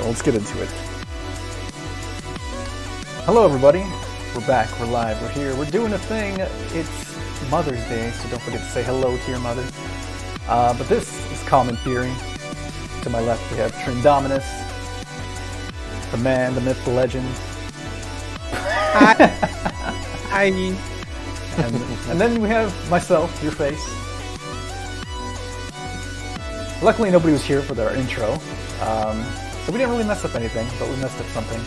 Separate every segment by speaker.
Speaker 1: well, let's get into it. Hello, everybody. We're back. We're live. We're here. We're doing a thing. It's Mother's Day, so don't forget to say hello to your mother. But this is Common Theory. To my left, we have Trindominus, the man, the myth, the legend.
Speaker 2: Hi.
Speaker 1: And then we have myself, YourFace. Luckily, nobody was here for their intro, so we didn't really mess up anything, but we messed up something.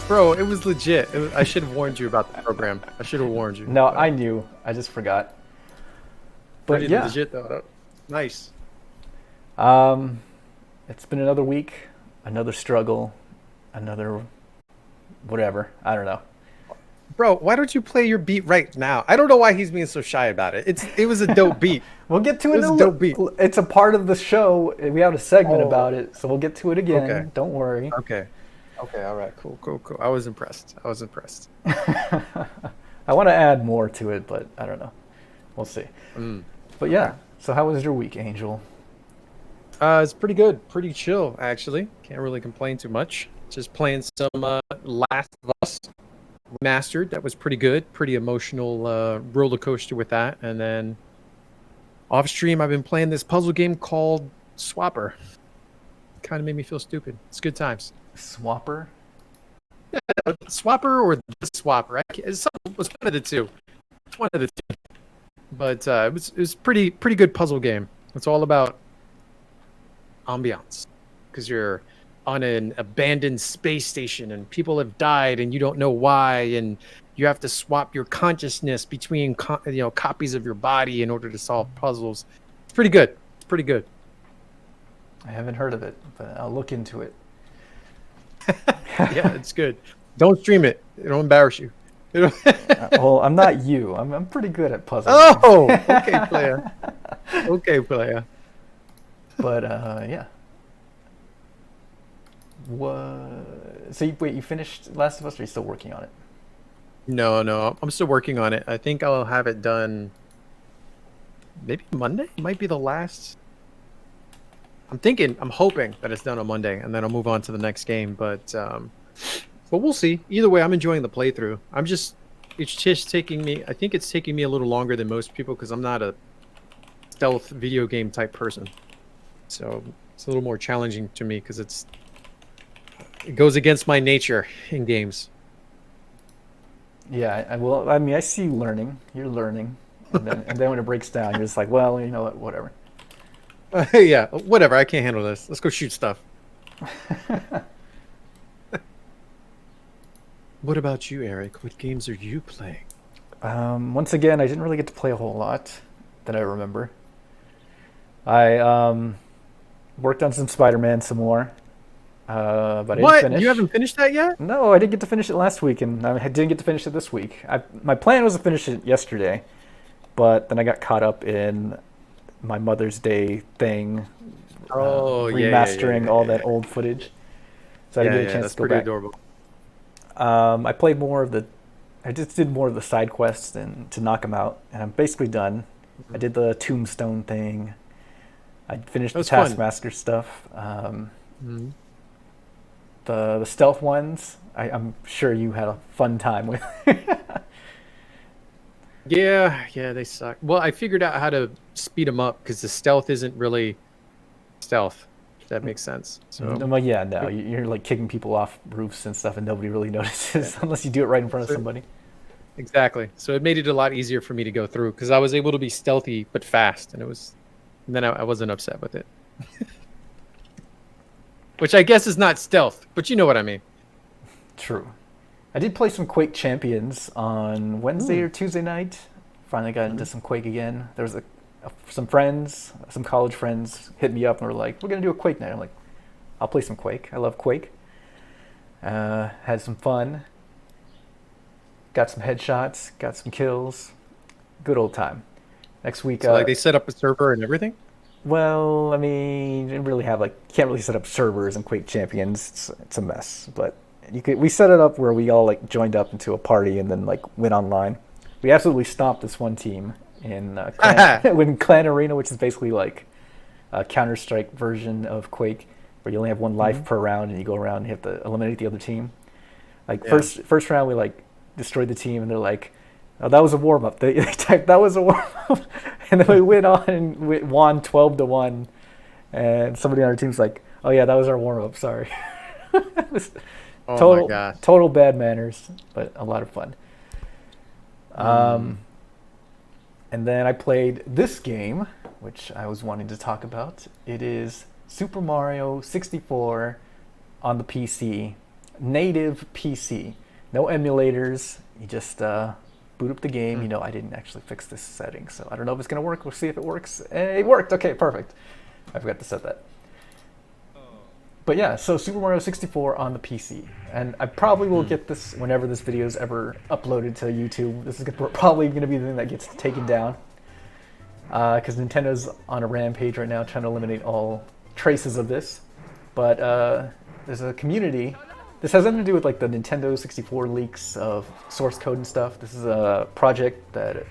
Speaker 2: Bro, it was legit. I should have warned you about the program. I should have warned you.
Speaker 1: No, I knew. I just forgot. But
Speaker 2: pretty
Speaker 1: yeah,
Speaker 2: legit though. Nice.
Speaker 1: It's been another week, another struggle, another whatever. I don't know.
Speaker 2: Bro, why don't you play your beat right now? I don't know why he's being so shy about it. It was a dope beat.
Speaker 1: We'll get to it.
Speaker 2: It was a dope beat.
Speaker 1: It's a part of the show. We have a segment about it, so we'll get to it again.
Speaker 2: Okay.
Speaker 1: Don't worry.
Speaker 2: Okay, all right, cool. I was impressed.
Speaker 1: I want to add more to it, but I don't know. We'll see. But yeah, so how was your week, Angel?
Speaker 2: It's pretty good. Pretty chill, actually. Can't really complain too much. Just playing some Last of Us Remastered. That was pretty good. Pretty emotional roller coaster with that. And then off stream, I've been playing this puzzle game called Swapper. Kind of made me feel stupid. It's good times.
Speaker 1: Swapper?
Speaker 2: Yeah, Swapper or the Swapper. It was one of the two. It's one of the two. But it was pretty good puzzle game. It's all about ambiance, because you're on an abandoned space station and people have died and you don't know why, and you have to swap your consciousness between copies of your body in order to solve puzzles. It's pretty good.
Speaker 1: I haven't heard of it, but I'll look into it.
Speaker 2: Yeah, it's good. Don't stream it. It'll embarrass you.
Speaker 1: Well, I'm not you. I'm pretty good at puzzles.
Speaker 2: Oh, okay, player. Okay, player.
Speaker 1: But yeah. So you finished Last of Us, or are you still working on it?
Speaker 2: No, I'm still working on it. I think I'll have it done maybe Monday. Might be the last. I'm hoping that it's done on Monday, and then I'll move on to the next game. But we'll see. Either way, I'm enjoying the playthrough. It's just taking me. I think it's taking me a little longer than most people because I'm not a stealth video game type person. So it's a little more challenging to me because it goes against my nature in games.
Speaker 1: Yeah, I mean, I see you learning. You're learning, and then when it breaks down, you're just like, well, you know what, whatever.
Speaker 2: Yeah, whatever. I can't handle this. Let's go shoot stuff. What about you, Eric? What games are you playing?
Speaker 1: Once again, I didn't really get to play a whole lot that I remember. I worked on some Spider-Man some more, but I didn't finish.
Speaker 2: You haven't finished that yet?
Speaker 1: No, I didn't get to finish it last week, and I didn't get to finish it this week. My plan was to finish it yesterday, but then I got caught up in my Mother's Day thing, remastering all that old footage, so I didn't get a chance to go back.
Speaker 2: Adorable.
Speaker 1: I played more of the. I just did more of the side quests and to knock them out, and I'm basically done. I did the tombstone thing. I finished the Taskmaster stuff. The stealth ones, I'm sure you had a fun time with.
Speaker 2: Yeah, they suck. Well, I figured out how to speed them up because the stealth isn't really stealth, if that makes sense. So,
Speaker 1: well, yeah, no, you're like kicking people off roofs and stuff, and nobody really notices unless you do it right in front of somebody.
Speaker 2: Exactly. So it made it a lot easier for me to go through because I was able to be stealthy but fast, and then I wasn't upset with it. Which I guess is not stealth, but you know what I mean.
Speaker 1: True. I did play some Quake Champions on Wednesday or Tuesday night. Finally got into some Quake again. There was some friends, some college friends hit me up and were like, we're going to do a Quake night. I'm like, I'll play some Quake. I love Quake. Had some fun. Got some headshots, got some kills. Good old time. Next week...
Speaker 2: So they set up a server and everything?
Speaker 1: Well, I mean, you can't really set up servers in Quake Champions. It's a mess, but we set it up where we all joined up into a party and then went online. We absolutely stomped this one team in Clan Arena, which is basically a Counter-Strike version of Quake, where you only have one life per round, and you go around and you have to eliminate the other team. Like first round, we like destroyed the team, and they're like, "Oh, that was a warm up." They typed, "That was a warm up," and then we went on and we won 12-1. And somebody on our team's like, "Oh yeah, that was our warm up. Sorry." It was
Speaker 2: Oh my gosh.
Speaker 1: total bad manners, but a lot of fun. And then I played this game, which I was wanting to talk about. It is Super Mario 64 on the PC, native PC, no emulators. You just boot up the game. You know, I didn't actually fix this setting, so I don't know if it's gonna work. We'll see if it works. It worked. Okay, perfect. I forgot to set that. But yeah, so Super Mario 64 on the PC. And I probably will get this whenever this video is ever uploaded to YouTube. This is probably going to be the thing that gets taken down. Because Nintendo's on a rampage right now trying to eliminate all traces of this. But there's a community. This has nothing to do with like the Nintendo 64 leaks of source code and stuff. This is a project that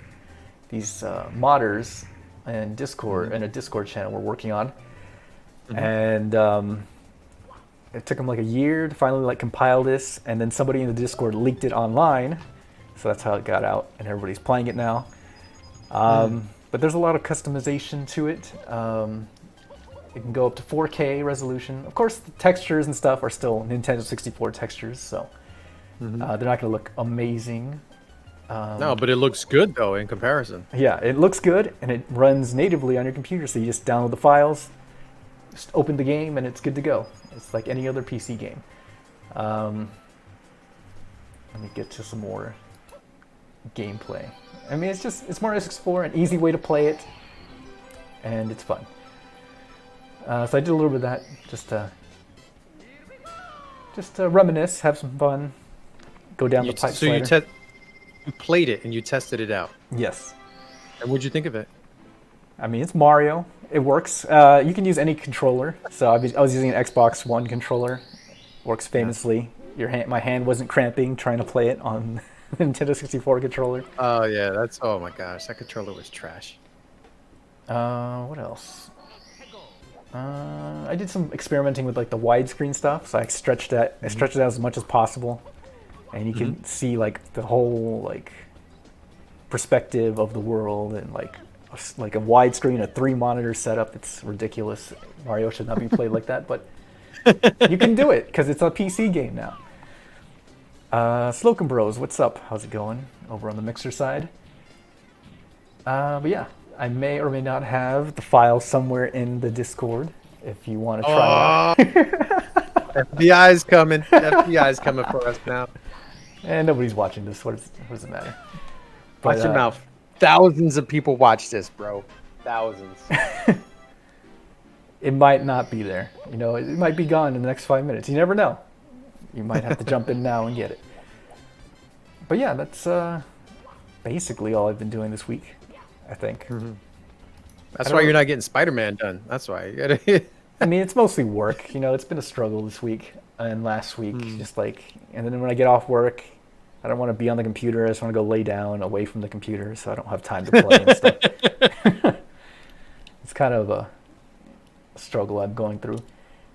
Speaker 1: these modders and Discord and a Discord channel were working on. And it took them like a year to finally like compile this, and then somebody in the Discord leaked it online, so that's how it got out, and everybody's playing it now. But there's a lot of customization to it. It can go up to 4K resolution. Of course, the textures and stuff are still Nintendo 64 textures, so they're not going to look amazing.
Speaker 2: No, but it looks good though in comparison.
Speaker 1: Yeah, it looks good, and it runs natively on your computer, so you just download the files, just open the game, and it's good to go. It's like any other PC game. Let me get to some more gameplay. I mean, it's Mario 64, an easy way to play it, and it's fun. So I did a little bit of that, just to reminisce, have some fun, go down the pipe.
Speaker 2: So you played it and you tested it out.
Speaker 1: Yes.
Speaker 2: And what'd you think of it?
Speaker 1: I mean, it's Mario. It works. You can use any controller. So I was using an Xbox One controller. Works famously. My hand wasn't cramping trying to play it on the Nintendo 64 controller.
Speaker 2: Oh yeah, oh my gosh, that controller was trash.
Speaker 1: What else? I did some experimenting with like the widescreen stuff. So I stretched it out as much as possible, and you can see like the whole like perspective of the world, and like a widescreen, a 3-monitor setup. It's ridiculous. Mario should not be played like that, but you can do it because it's a PC game now. Slocum Bros, what's up? How's it going over on the Mixer side? But yeah, I may or may not have the file somewhere in the Discord if you want to try it out.
Speaker 2: FBI's coming. FBI's coming for us now.
Speaker 1: And nobody's watching this. What does it matter?
Speaker 2: Watch your mouth. Thousands of people watch this, bro. Thousands.
Speaker 1: It might not be there. You know, it might be gone in the next 5 minutes. You never know. You might have to jump in now and get it. But yeah, that's basically all I've been doing this week, I think.
Speaker 2: That's why you're not getting Spider-Man done. That's why. You gotta...
Speaker 1: I mean, it's mostly work. You know, it's been a struggle this week and last week. Just like, and then when I get off work, I don't want to be on the computer. I just want to go lay down away from the computer, so I don't have time to play and stuff. It's kind of a struggle I'm going through.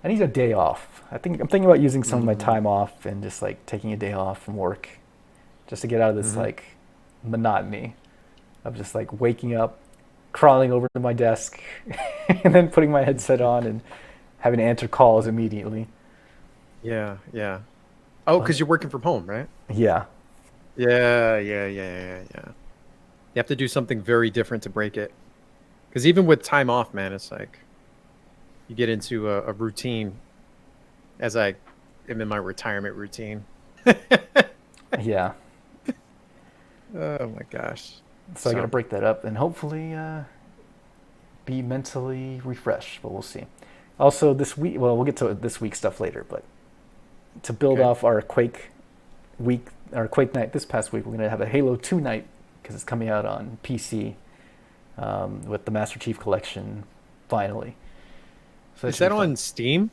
Speaker 1: I need a day off. I'm thinking about using some of my time off and just like taking a day off from work, just to get out of this like monotony of just like waking up, crawling over to my desk, and then putting my headset on and having to answer calls immediately.
Speaker 2: Yeah. Oh, because you're working from home, right?
Speaker 1: Yeah.
Speaker 2: Yeah. You have to do something very different to break it. Because even with time off, man, it's like you get into a routine, as I am in my retirement routine.
Speaker 1: Yeah.
Speaker 2: Oh my gosh.
Speaker 1: So I got to break that up and hopefully be mentally refreshed, but we'll see. Also this week, well, we'll get to this week's stuff later, but to build off our Quake night this past week, we're going to have a Halo 2 night because it's coming out on PC with the Master Chief Collection finally. So
Speaker 2: is that on Steam?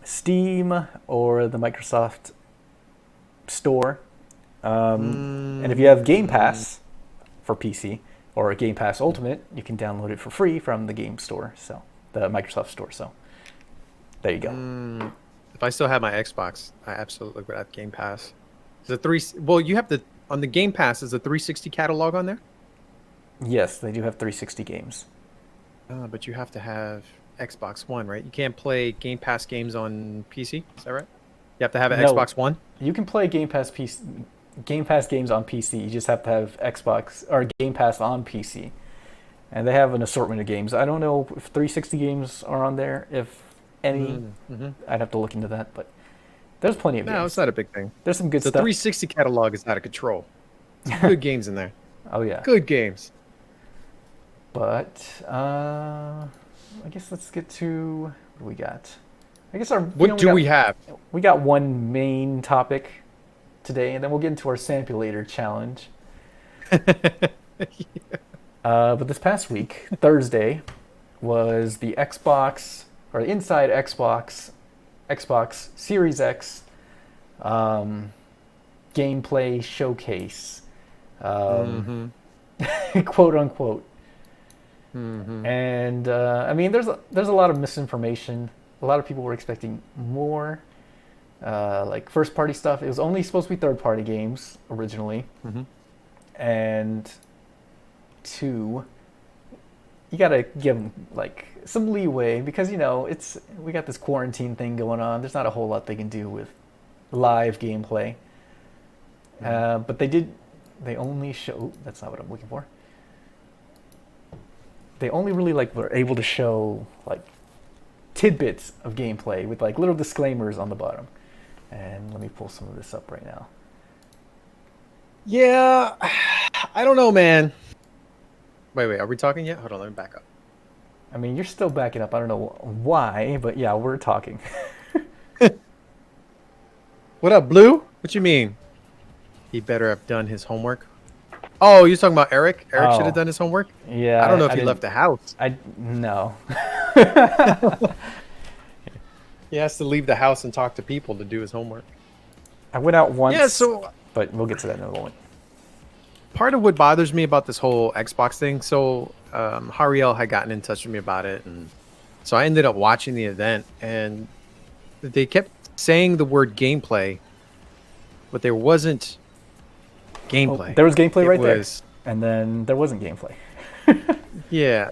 Speaker 1: Steam or the Microsoft Store. And if you have Game Pass for PC or a Game Pass Ultimate, you can download it for free from the Game Store, so the Microsoft Store. So There you go.
Speaker 2: If I still had my Xbox, I absolutely would have Game Pass. Well, you have on the Game Pass, is the 360 catalog on there?
Speaker 1: Yes, they do have 360 games.
Speaker 2: But you have to have Xbox One, right? You can't play Game Pass games on PC. Is that right? You have to have an
Speaker 1: No,
Speaker 2: Xbox One.
Speaker 1: you can play Game Pass games on PC. You just have to have Xbox or Game Pass on PC, and they have an assortment of games. I don't know if 360 games are on there. If any, I'd have to look into that. But there's plenty of games.
Speaker 2: No, it's not a big thing.
Speaker 1: There's some good
Speaker 2: The
Speaker 1: stuff.
Speaker 2: 360 catalog is out of control. Some good games in there.
Speaker 1: Oh yeah,
Speaker 2: Good games.
Speaker 1: But I guess let's get to what do we got. I guess
Speaker 2: What do we have?
Speaker 1: We got one main topic today, and then we'll get into our Sampulator challenge. But this past week, Thursday, was the Xbox, or the Inside Xbox Series X gameplay showcase, quote unquote. And I mean, there's a lot of misinformation. A lot of people were expecting more, like first party stuff. It was only supposed to be third party games originally, and two, you gotta give them like some leeway because we got this quarantine thing going on. There's not a whole lot they can do with live gameplay. But they only show. That's not what I'm looking for. They only really were able to show tidbits of gameplay with little disclaimers on the bottom. And let me pull some of this up right now.
Speaker 2: Yeah, I don't know, man. Wait, are we talking yet? Hold on, let me back up.
Speaker 1: I mean, you're still backing up. I don't know why, but yeah, we're talking.
Speaker 2: What up, Blue? What you mean? He better have done his homework. Oh, you're talking about Eric? Eric should have done his homework?
Speaker 1: Yeah.
Speaker 2: I don't know if he left the house.
Speaker 1: No.
Speaker 2: He has to leave the house and talk to people to do his homework.
Speaker 1: I went out once.
Speaker 2: Yeah,
Speaker 1: but we'll get to that in a moment.
Speaker 2: Part of what bothers me about this whole Xbox thing, Hariel had gotten in touch with me about it, and so I ended up watching the event, and they kept saying the word gameplay, but there wasn't gameplay.
Speaker 1: Oh, there was gameplay right there, and then there wasn't gameplay.
Speaker 2: Yeah,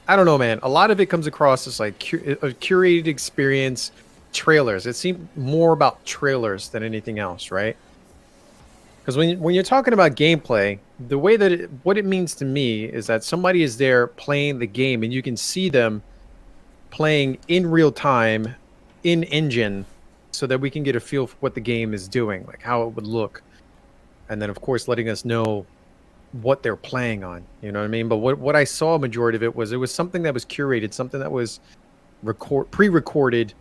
Speaker 2: I don't know, man. A lot of it comes across as a curated experience, trailers. It seemed more about trailers than anything else, right? Because when you're talking about gameplay, the way that what it means to me is that somebody is there playing the game, and you can see them playing in real time, in engine, so that we can get a feel for what the game is doing, like how it would look, and then of course letting us know what they're playing on. You know what I mean? But what I saw, a majority of it was something that was curated, something that was pre-recorded,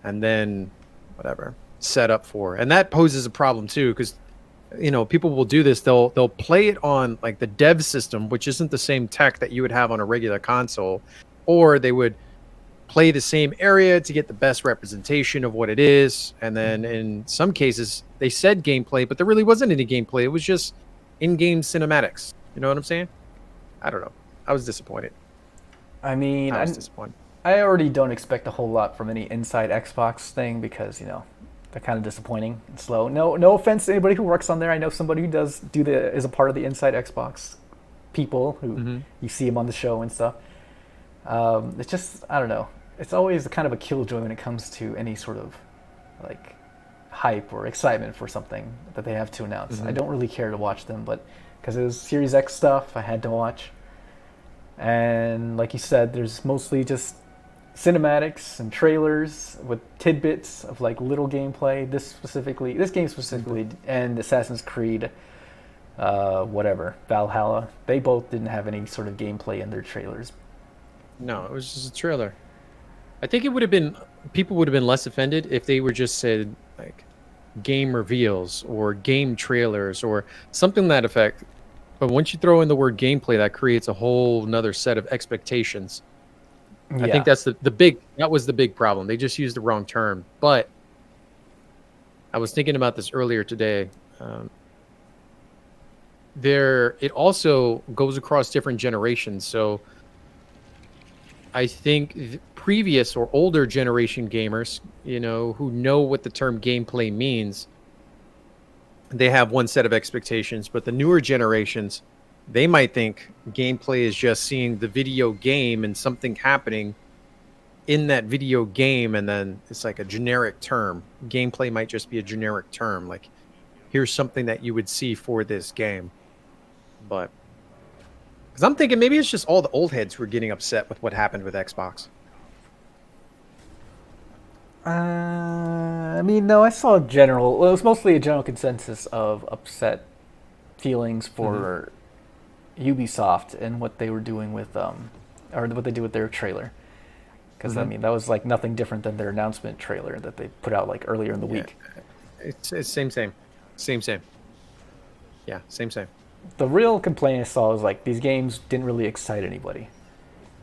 Speaker 2: and then whatever set up for, and that poses a problem too, because people will do this. They'll play it on the dev system, which isn't the same tech that you would have on a regular console, or they would play the same area to get the best representation of what it is. And then in some cases they said gameplay, but there really wasn't any gameplay. It was just in-game cinematics. You know what I'm saying? I don't know. I was disappointed.
Speaker 1: I mean,
Speaker 2: I was disappointed.
Speaker 1: I already don't expect a whole lot from any Inside Xbox thing because, they're kind of disappointing and slow. No offense to anybody who works on there. I know somebody who is a part of the Inside Xbox people who you see them on the show and stuff. It's just, I don't know. It's always kind of a killjoy when it comes to any sort of hype or excitement for something that they have to announce. I don't really care to watch them, but because it was Series X stuff, I had to watch. And like you said, there's mostly just cinematics and trailers with tidbits of little gameplay. This game specifically, and Assassin's Creed, Valhalla, they both didn't have any sort of gameplay in their trailers.
Speaker 2: No, it was just a trailer. I think people would have been less offended if they were just said game reveals or game trailers or something to that effect. But once you throw in the word gameplay, that creates a whole nother set of expectations. Yeah. I think that was the big problem. They just used the wrong term. But I was thinking about this earlier today. It also goes across different generations. So I think previous or older generation gamers, you know, who know what the term gameplay means, they have one set of expectations, but the newer generations, they might think gameplay is just seeing the video game and something happening in that video game, and then it's like a generic term. Gameplay might just be a generic term, like here's something that you would see for this game. But because I'm thinking maybe it's just all the old heads who are getting upset with what happened with Xbox.
Speaker 1: I mean, no, I saw general. Well, it was mostly a general consensus of upset feelings for Ubisoft and what they were doing with, or what they did with their trailer. Because I mean, that was like nothing different than their announcement trailer that they put out like earlier in the week.
Speaker 2: It's same. Yeah, same.
Speaker 1: The real complaint I saw was like these games didn't really excite anybody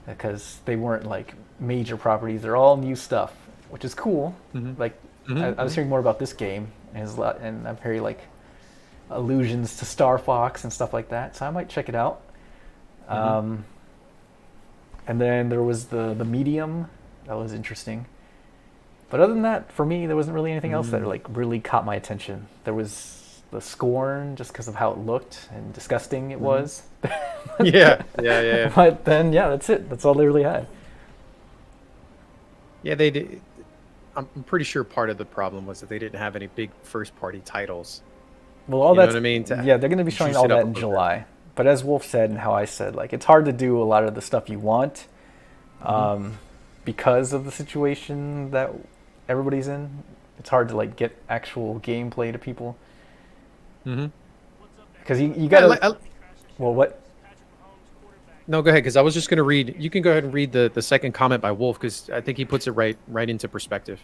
Speaker 1: because they weren't like major properties. They're all new stuff, which is cool. Like I was hearing more about this game, and I'm hearing like allusions to Star Fox and stuff like that. So I might check it out. And then there was the Medium. That was interesting. But other than that, for me, there wasn't really anything else that like really caught my attention. There was the Scorn, just because of how it looked and disgusting it was.
Speaker 2: Yeah.
Speaker 1: But then, yeah, that's it. That's all they really had.
Speaker 2: Yeah, they did. I'm pretty sure part of the problem was that they didn't have any big first-party titles.
Speaker 1: Well, all
Speaker 2: that.
Speaker 1: What I mean? Yeah, they're going to be showing all that in July. But as Wolf said and how I said, like it's hard to do a lot of the stuff you want because of the situation that everybody's in. It's hard to like get actual gameplay to people. Because you got to... Well, what?
Speaker 2: No, go ahead, because I was just going to read... You can go ahead and read the second comment by Wolf, because I think he puts it right into perspective.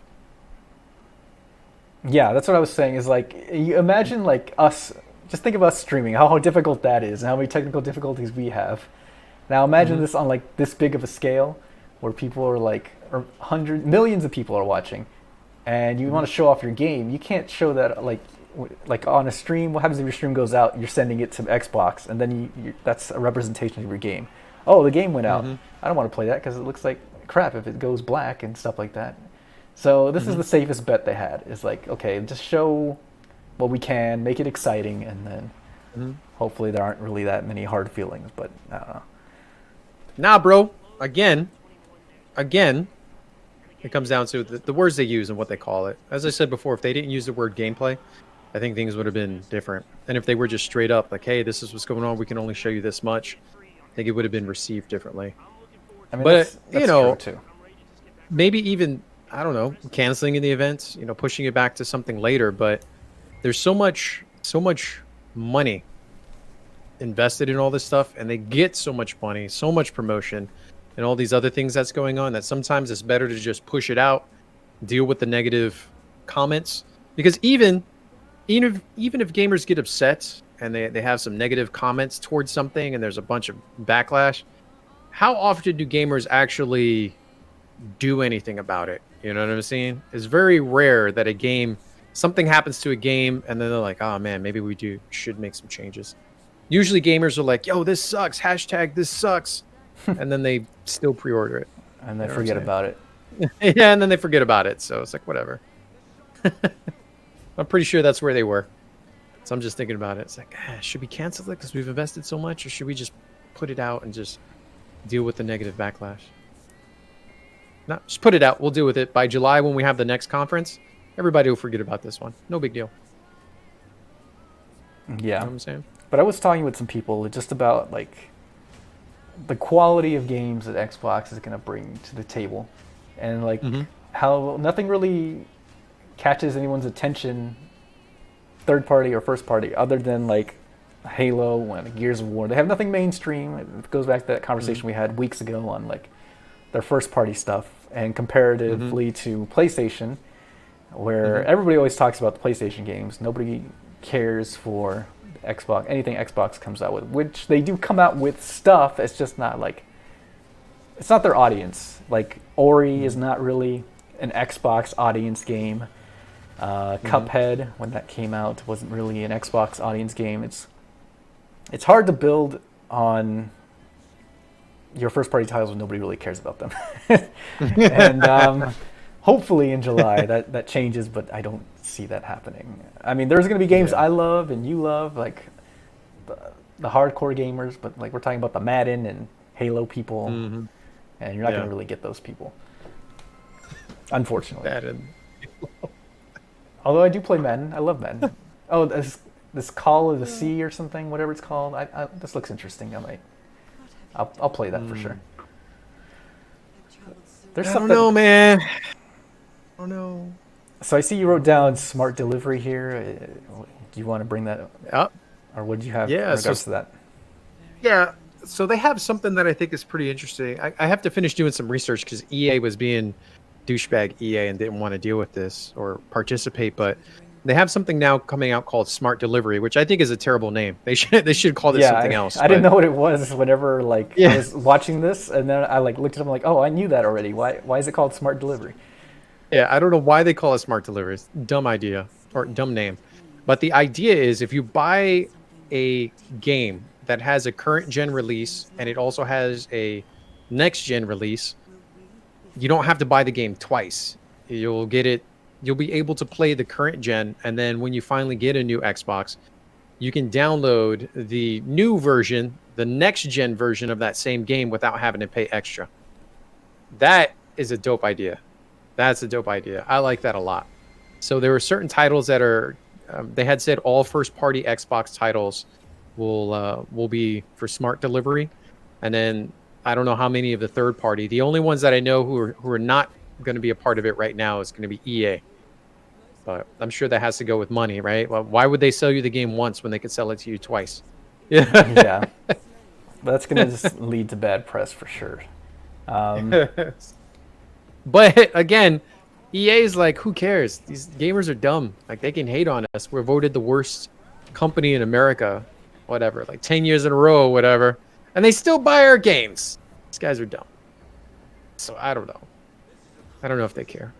Speaker 1: Yeah, that's what I was saying, is like, you imagine like us... Just think of us streaming, how difficult that is, and how many technical difficulties we have. Now imagine this on like this big of a scale, where people are like, or millions of people are watching, and you want to show off your game. You can't show that like on a stream. What happens if your stream goes out? You're sending it to Xbox, and then that's a representation of your game. Oh, the game went out. I don't want to play that because it looks like crap if it goes black and stuff like that. So this is the safest bet they had. Is like, okay, just show what we can, make it exciting, and then hopefully there aren't really that many hard feelings, but I don't know.
Speaker 2: Nah, bro. Again, it comes down to the words they use and what they call it. As I said before, if they didn't use the word gameplay, I think things would have been different. And if they were just straight up like, hey, this is what's going on, we can only show you this much, I think it would have been received differently.
Speaker 1: I mean,
Speaker 2: but,
Speaker 1: that's true too.
Speaker 2: Maybe even, I don't know, canceling the event, pushing it back to something later, but there's so much money invested in all this stuff, and they get so much money, so much promotion, and all these other things that's going on, that sometimes it's better to just push it out, deal with the negative comments. Because even if gamers get upset and they have some negative comments towards something and there's a bunch of backlash, how often do gamers actually do anything about it? You know what I'm saying? It's very rare that something happens to a game and then they're like, oh man, maybe we should make some changes. Usually gamers are like, yo, this sucks, hashtag this sucks. And then they still pre-order it.
Speaker 1: And they forget about it.
Speaker 2: Yeah, and then they forget about it. So it's like, whatever. I'm pretty sure that's where they were. So I'm just thinking about it. It's like, should we cancel it because we've invested so much? Or should we just put it out and just deal with the negative backlash? No, just put it out. We'll deal with it. By July, when we have the next conference, everybody will forget about this one. No big deal.
Speaker 1: Yeah.
Speaker 2: You know what I'm saying?
Speaker 1: But I was talking with some people just about like the quality of games that Xbox is going to bring to the table, and like how nothing really catches anyone's attention, third party or first party, other than like Halo and Gears of War. They have nothing mainstream. It goes back to that conversation we had weeks ago on like their first party stuff, and comparatively to PlayStation, where everybody always talks about the PlayStation games. Nobody cares for Xbox, anything Xbox comes out with, which they do come out with stuff. It's just not like, it's not their audience. Like Ori is not really an Xbox audience game. Cuphead, when that came out, wasn't really an Xbox audience game. It's hard to build on your first party titles when nobody really cares about them. And hopefully in July that changes, but I don't see that happening. I mean, there's going to be games I love and you love, like the hardcore gamers, but like we're talking about the Madden and Halo people, and you're not going to really get those people, unfortunately.
Speaker 2: Madden.
Speaker 1: Although I do play Madden. I love Madden. Oh, this Call of the Sea or something, whatever it's called. This looks interesting. I'll play that for sure. There's
Speaker 2: I don't know, man. I don't know.
Speaker 1: So I see you wrote down smart delivery here. Do you want to bring that up? Or what did you have in regards to that?
Speaker 2: Yeah, so they have something that I think is pretty interesting. I have to finish doing some research because EA was being douchebag EA and didn't want to deal with this or participate, but they have something now coming out called Smart Delivery, which I think is a terrible name. They should call this something else.
Speaker 1: I didn't know what it was whenever I was watching this, and then I looked at them like, oh, I knew that already. Why is it called Smart Delivery?
Speaker 2: Yeah, I don't know why they call it Smart Delivery. It's a dumb idea or dumb name. But the idea is if you buy a game that has a current gen release and it also has a next gen release, you don't have to buy the game twice. You'll be able to play the current gen, and then when you finally get a new Xbox, you can download the new version, the next gen version of that same game without having to pay extra. That is a dope idea. That's a dope idea. I like that a lot. So there were certain titles that are, they had said all first-party Xbox titles will be for smart delivery, and then I don't know how many of the third-party. The only ones that I know who are not going to be a part of it right now is going to be EA. But I'm sure that has to go with money, right? Well, why would they sell you the game once when they could sell it to you twice?
Speaker 1: Yeah, that's going to just lead to bad press for sure.
Speaker 2: But again, EA is like, who cares? These gamers are dumb. Like, they can hate on us. We're voted the worst company in America, whatever, like 10 years in a row, whatever. And they still buy our games. These guys are dumb. So I don't know. I don't know if they care.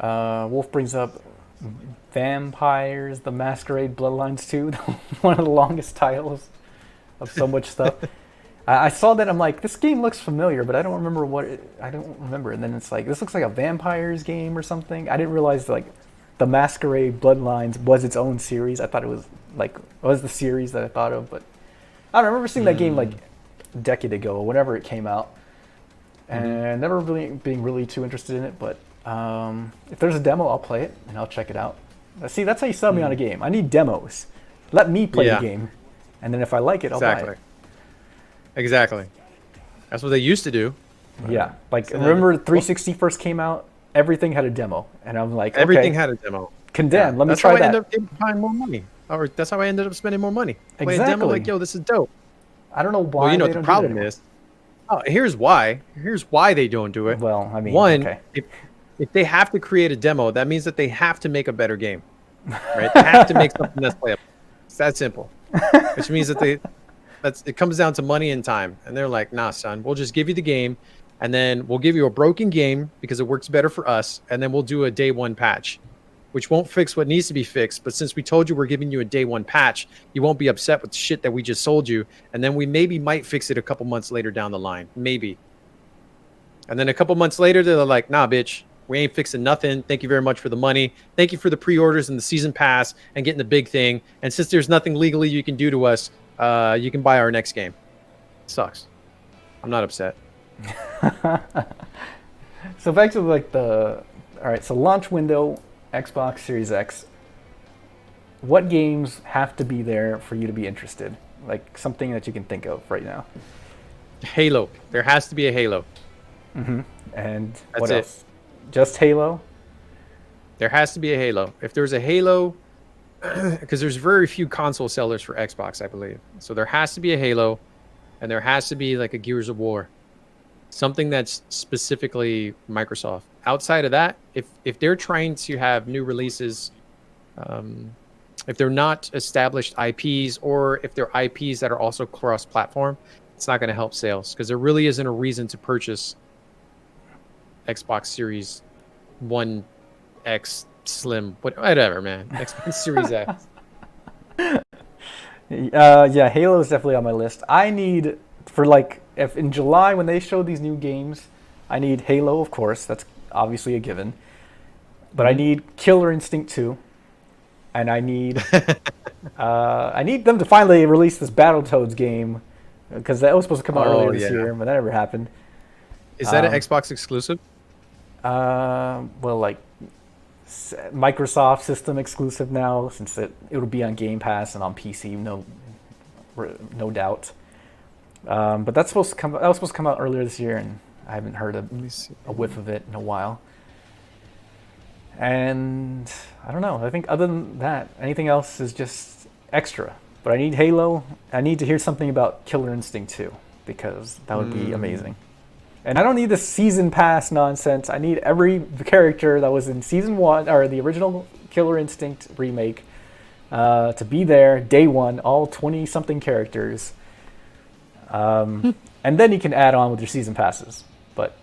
Speaker 1: Wolf brings up Vampires the Masquerade Bloodlines 2, one of the longest titles of so much stuff. I saw that, I'm like, this game looks familiar, but I don't remember. And then it's like, this looks like a vampires game or something. I didn't realize like the Masquerade Bloodlines was its own series. I thought it was the series that I thought of, but I don't remember seeing that game like a decade ago or whenever it came out, and never really being really too interested in it. But if there's a demo, I'll play it and I'll check it out. See, that's how you sell me on a game. I need demos. Let me play the game, and then if I like it, I'll buy it.
Speaker 2: Exactly. That's what they used to do.
Speaker 1: Yeah. Like, remember 360 first came out? Everything had a demo. And I'm like,
Speaker 2: everything had a demo.
Speaker 1: Condemn. Let me try that.
Speaker 2: That's how I ended up buying more money. Or that's how I ended up spending more money.
Speaker 1: Exactly.
Speaker 2: Play a demo like, yo, this is dope.
Speaker 1: I don't know why.
Speaker 2: Well, you know what the problem is? Oh, here's why. Here's why they don't do it.
Speaker 1: Well, I mean,
Speaker 2: one, if they have to create a demo, that means that they have to make a better game. Right? They have to make something that's playable. It's that simple. Which means that it comes down to money and time. And they're like, nah, son, we'll just give you the game, and then we'll give you a broken game because it works better for us, and then we'll do a day one patch, which won't fix what needs to be fixed. But since we told you we're giving you a day one patch, you won't be upset with the shit that we just sold you. And then we might fix it a couple months later down the line. Maybe. And then a couple months later, they're like, nah, bitch, we ain't fixing nothing. Thank you very much for the money. Thank you for the pre-orders and the season pass and getting the big thing. And since there's nothing legally you can do to us, you can buy our next game. Sucks. I'm not upset.
Speaker 1: So back to like all right, so launch window, Xbox Series X. What games have to be there for you to be interested? Like something that you can think of right now.
Speaker 2: Halo. There has to be a Halo.
Speaker 1: And
Speaker 2: that's
Speaker 1: what else? Just Halo?
Speaker 2: There has to be a Halo. If there's a Halo, because there's very few console sellers for Xbox, I believe. So there has to be a Halo, and there has to be like a Gears of War. Something that's specifically Microsoft. Outside of that, if they're trying to have new releases, if they're not established IPs, or if they're IPs that are also cross-platform, it's not going to help sales, because there really isn't a reason to purchase Xbox Series 1X Slim, whatever, man. Xbox Series X.
Speaker 1: Yeah, Halo is definitely on my list. I need for like if in July when they show these new games, I need Halo, of course. That's obviously a given. But I need Killer Instinct 2, and I need them to finally release this Battletoads game because that was supposed to come out earlier this year, but that never happened.
Speaker 2: Is that an Xbox exclusive?
Speaker 1: Well, like Microsoft system exclusive now, since it'll be on Game Pass and on PC, no doubt. But that's supposed to come. That was supposed to come out earlier this year, and I haven't heard a whiff of it in a while. And I don't know. I think other than that, anything else is just extra. But I need Halo. I need to hear something about Killer Instinct 2 because that would be amazing. And I don't need the season pass nonsense. I need every character that was in season 1 or the original Killer Instinct remake to be there day one, all 20-something characters. And then you can add on with your season passes. But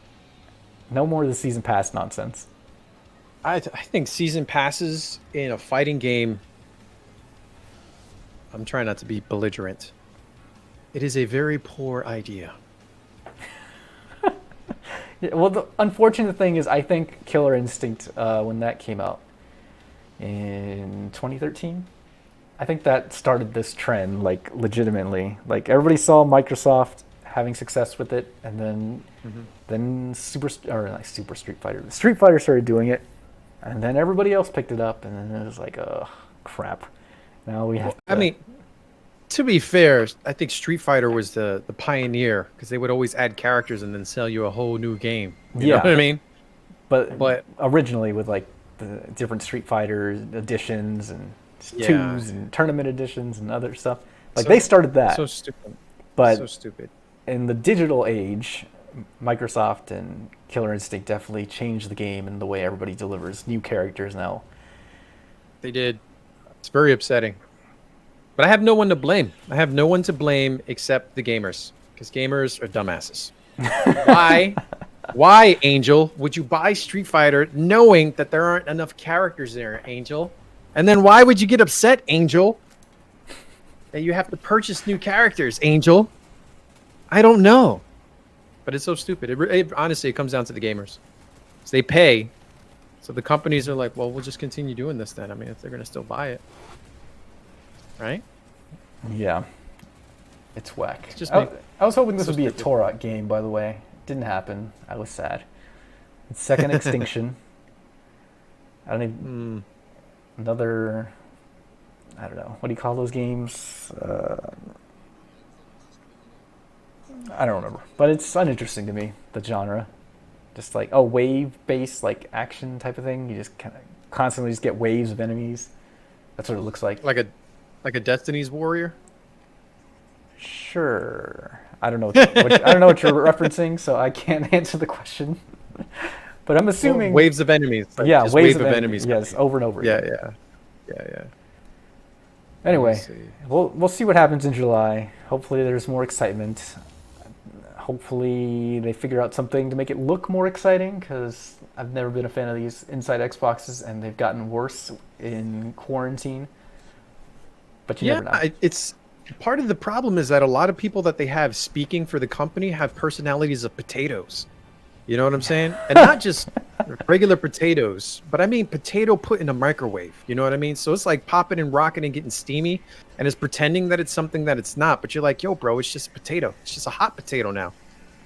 Speaker 1: no more of the season pass nonsense.
Speaker 2: I think season passes in a fighting game, I'm trying not to be belligerent. It is a very poor idea.
Speaker 1: Yeah, well, the unfortunate thing is I think Killer Instinct, when that came out in 2013, I think that started this trend, like, legitimately. Like, everybody saw Microsoft having success with it, and then Street Fighter started doing it. And then everybody else picked it up, and then it was like, oh, crap. Now we have
Speaker 2: I mean, to be fair, I think Street Fighter was the pioneer, because they would always add characters and then sell you a whole new game. You know what I mean?
Speaker 1: But originally with, like, the different Street Fighter editions and 2s and tournament editions and other stuff. Like, they started that.
Speaker 2: So stupid.
Speaker 1: But
Speaker 2: so stupid.
Speaker 1: In the digital age, Microsoft and Killer Instinct definitely changed the game and the way everybody delivers new characters now.
Speaker 2: They did. It's very upsetting. But I have no one to blame. I have no one to blame except the gamers, because gamers are dumbasses. Why, Angel, would you buy Street Fighter knowing that there aren't enough characters there, Angel? And then why would you get upset, Angel, that you have to purchase new characters, Angel? I don't know. But it's so stupid. Honestly, it comes down to the gamers. So they pay. So the companies are like, well, we'll just continue doing this then. I mean, if they're going to still buy it. Right?
Speaker 1: Yeah. It's whack.
Speaker 2: It's just
Speaker 1: I was hoping this would be a Torok game, by the way. It didn't happen. I was sad. It's Second Extinction. I don't even... Another... I don't know. What do you call those games? I don't remember, but it's uninteresting to me, the genre. Just like, wave-based, like, action type of thing. You just kind of constantly just get waves of enemies. That's what it looks like.
Speaker 2: Like a Destiny's Warrior?
Speaker 1: Sure. I don't know what you're referencing, so I can't answer the question. But I'm assuming...
Speaker 2: Waves of enemies. Like
Speaker 1: waves of enemies. Yes, over and over again.
Speaker 2: Yeah.
Speaker 1: Anyway, we'll see what happens in July. Hopefully there's more excitement. Hopefully they figure out something to make it look more exciting, because I've never been a fan of these inside Xboxes, and they've gotten worse in quarantine. But you never know.
Speaker 2: It's part of the problem is that a lot of people that they have speaking for the company have personalities of potatoes. You know what I'm saying? And not just regular potatoes, but I mean potato put in a microwave. You know what I mean? So it's like popping and rocking and getting steamy, and it's pretending that it's something that it's not. But you're like, yo, bro, it's just a potato. It's just a hot potato now.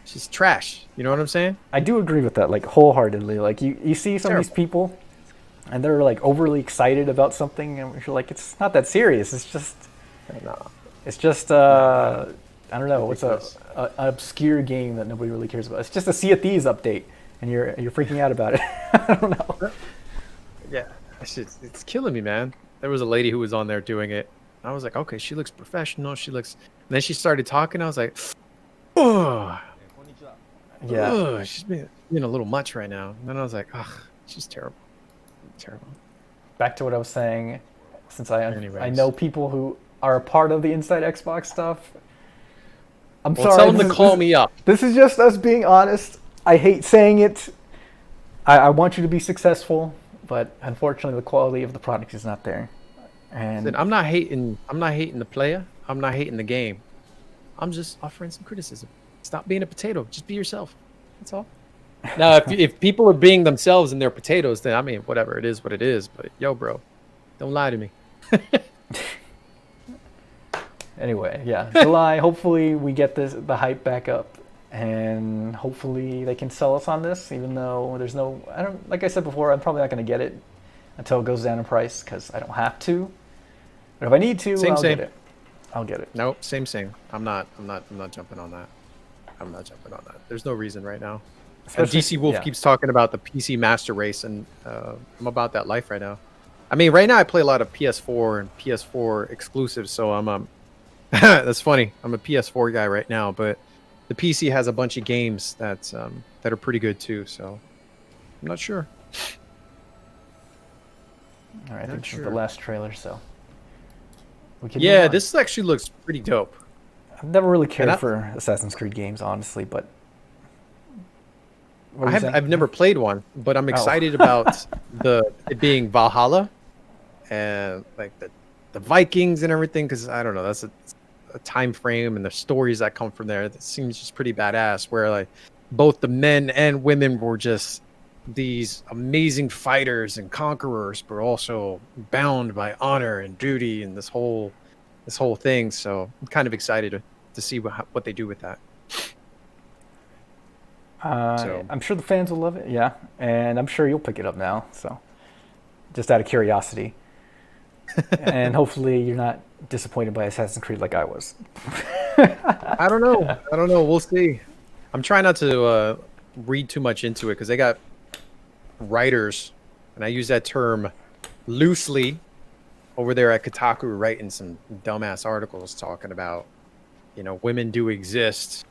Speaker 2: It's just trash. You know what I'm saying?
Speaker 1: I do agree with that, like, wholeheartedly. Like, you see some of these people, and they're, like, overly excited about something, and you're like, it's not that serious. It's just... It's just... I don't know. What's an obscure game that nobody really cares about? It's just a Sea of Thieves update, and you're freaking out about it. I don't know.
Speaker 2: Yeah, it's killing me, man. There was a lady who was on there doing it. I was like, okay, she looks professional. She looks. And then she started talking. I was like, oh,
Speaker 1: yeah.
Speaker 2: Ugh, she's being a little much right now. And then I was like, ugh, she's terrible. Terrible.
Speaker 1: Back to what I was saying. Since I know people who are a part of the Inside Xbox stuff. I'm sorry.
Speaker 2: Tell them to call me up.
Speaker 1: This is just us being honest. I hate saying it. I want you to be successful, but unfortunately the quality of the product is not there. And
Speaker 2: Listen, I'm not hating. I'm not hating the player. I'm not hating the game. I'm just offering some criticism. Stop being a potato. Just be yourself. That's all. Now, if people are being themselves and they're potatoes, then I mean, whatever. It is what it is. But yo, bro, don't lie to me.
Speaker 1: anyway, yeah, July. Hopefully, we get the hype back up, and hopefully they can sell us on this. Even though there's no, I don't, like I said before, I'm probably not going to get it until it goes down in price because I don't have to. But if I need to, I'll get it. I'll get it.
Speaker 2: Nope, same. I'm not jumping on that. I'm not jumping on that. There's no reason right now. And DC Wolf keeps talking about the PC Master Race, and I'm about that life right now. I mean, right now I play a lot of PS4 and PS4 exclusives, so I'm that's funny. I'm a PS4 guy right now, but the PC has a bunch of games that are pretty good too. So I'm not sure.
Speaker 1: All right, that's the last trailer, so
Speaker 2: yeah, this actually looks pretty dope.
Speaker 1: I've never really cared for Assassin's Creed games, honestly, but
Speaker 2: I've never played one, but I'm excited about it being Valhalla and like the Vikings and everything, because I don't know, that's a time frame and the stories that come from there. That seems just pretty badass. Where like both the men and women were just these amazing fighters and conquerors, but also bound by honor and duty and this whole thing. So I'm kind of excited to see what they do with that.
Speaker 1: I'm sure the fans will love it, yeah, and I'm sure you'll pick it up now. So, just out of curiosity, and hopefully you're not disappointed by Assassin's Creed like I was.
Speaker 2: I don't know. We'll see. I'm trying not to read too much into it because they got writers, and I use that term loosely, over there at Kotaku writing some dumbass articles talking about, women do exist.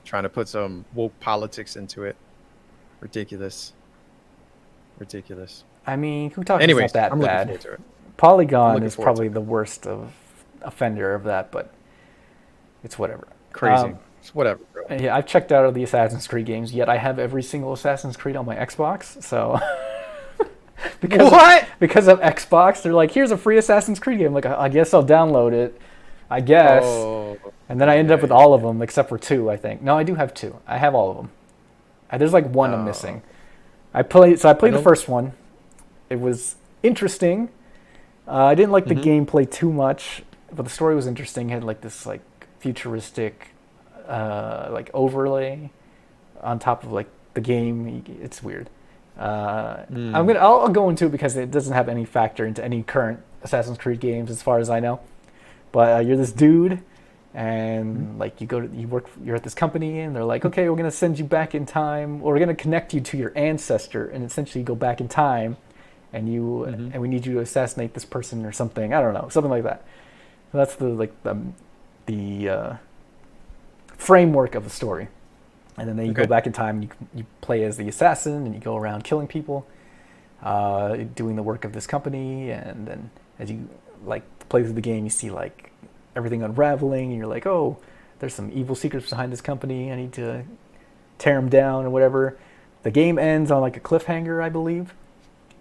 Speaker 2: Trying to put some woke politics into it. Ridiculous.
Speaker 1: I mean, Kotaku's not that
Speaker 2: I'm
Speaker 1: bad.
Speaker 2: looking forward to it.
Speaker 1: Polygon is probably the worst offender of that, but it's whatever.
Speaker 2: Crazy. It's whatever, bro.
Speaker 1: Yeah, I've checked out of the Assassin's Creed games, yet I have every single Assassin's Creed on my Xbox, so... because of Xbox, they're like, here's a free Assassin's Creed game. I'm like, I guess I'll download it. I guess.
Speaker 2: Oh,
Speaker 1: and then I ended up with all of them except for 2, I think. No, I do have 2. I have all of them. There's like 1 I'm missing. I played the first one. It was interesting. I didn't like the gameplay too much, but the story was interesting. It had like this like futuristic like overlay on top of like the game. It's weird. I'll go into it because it doesn't have any factor into any current Assassin's Creed games as far as I know. But you're this dude, and like you're at this company, and they're like, okay, we're gonna send you back in time, or we're gonna connect you to your ancestor, and essentially you go back in time, and and we need you to assassinate this person or something. I don't know, something like that. So that's the framework of the story, and then you go back in time, and you play as the assassin, and you go around killing people, doing the work of this company, and then as you like play through the game, you see like everything unraveling, and you're like, oh, there's some evil secrets behind this company. I need to tear them down or whatever. The game ends on like a cliffhanger, I believe,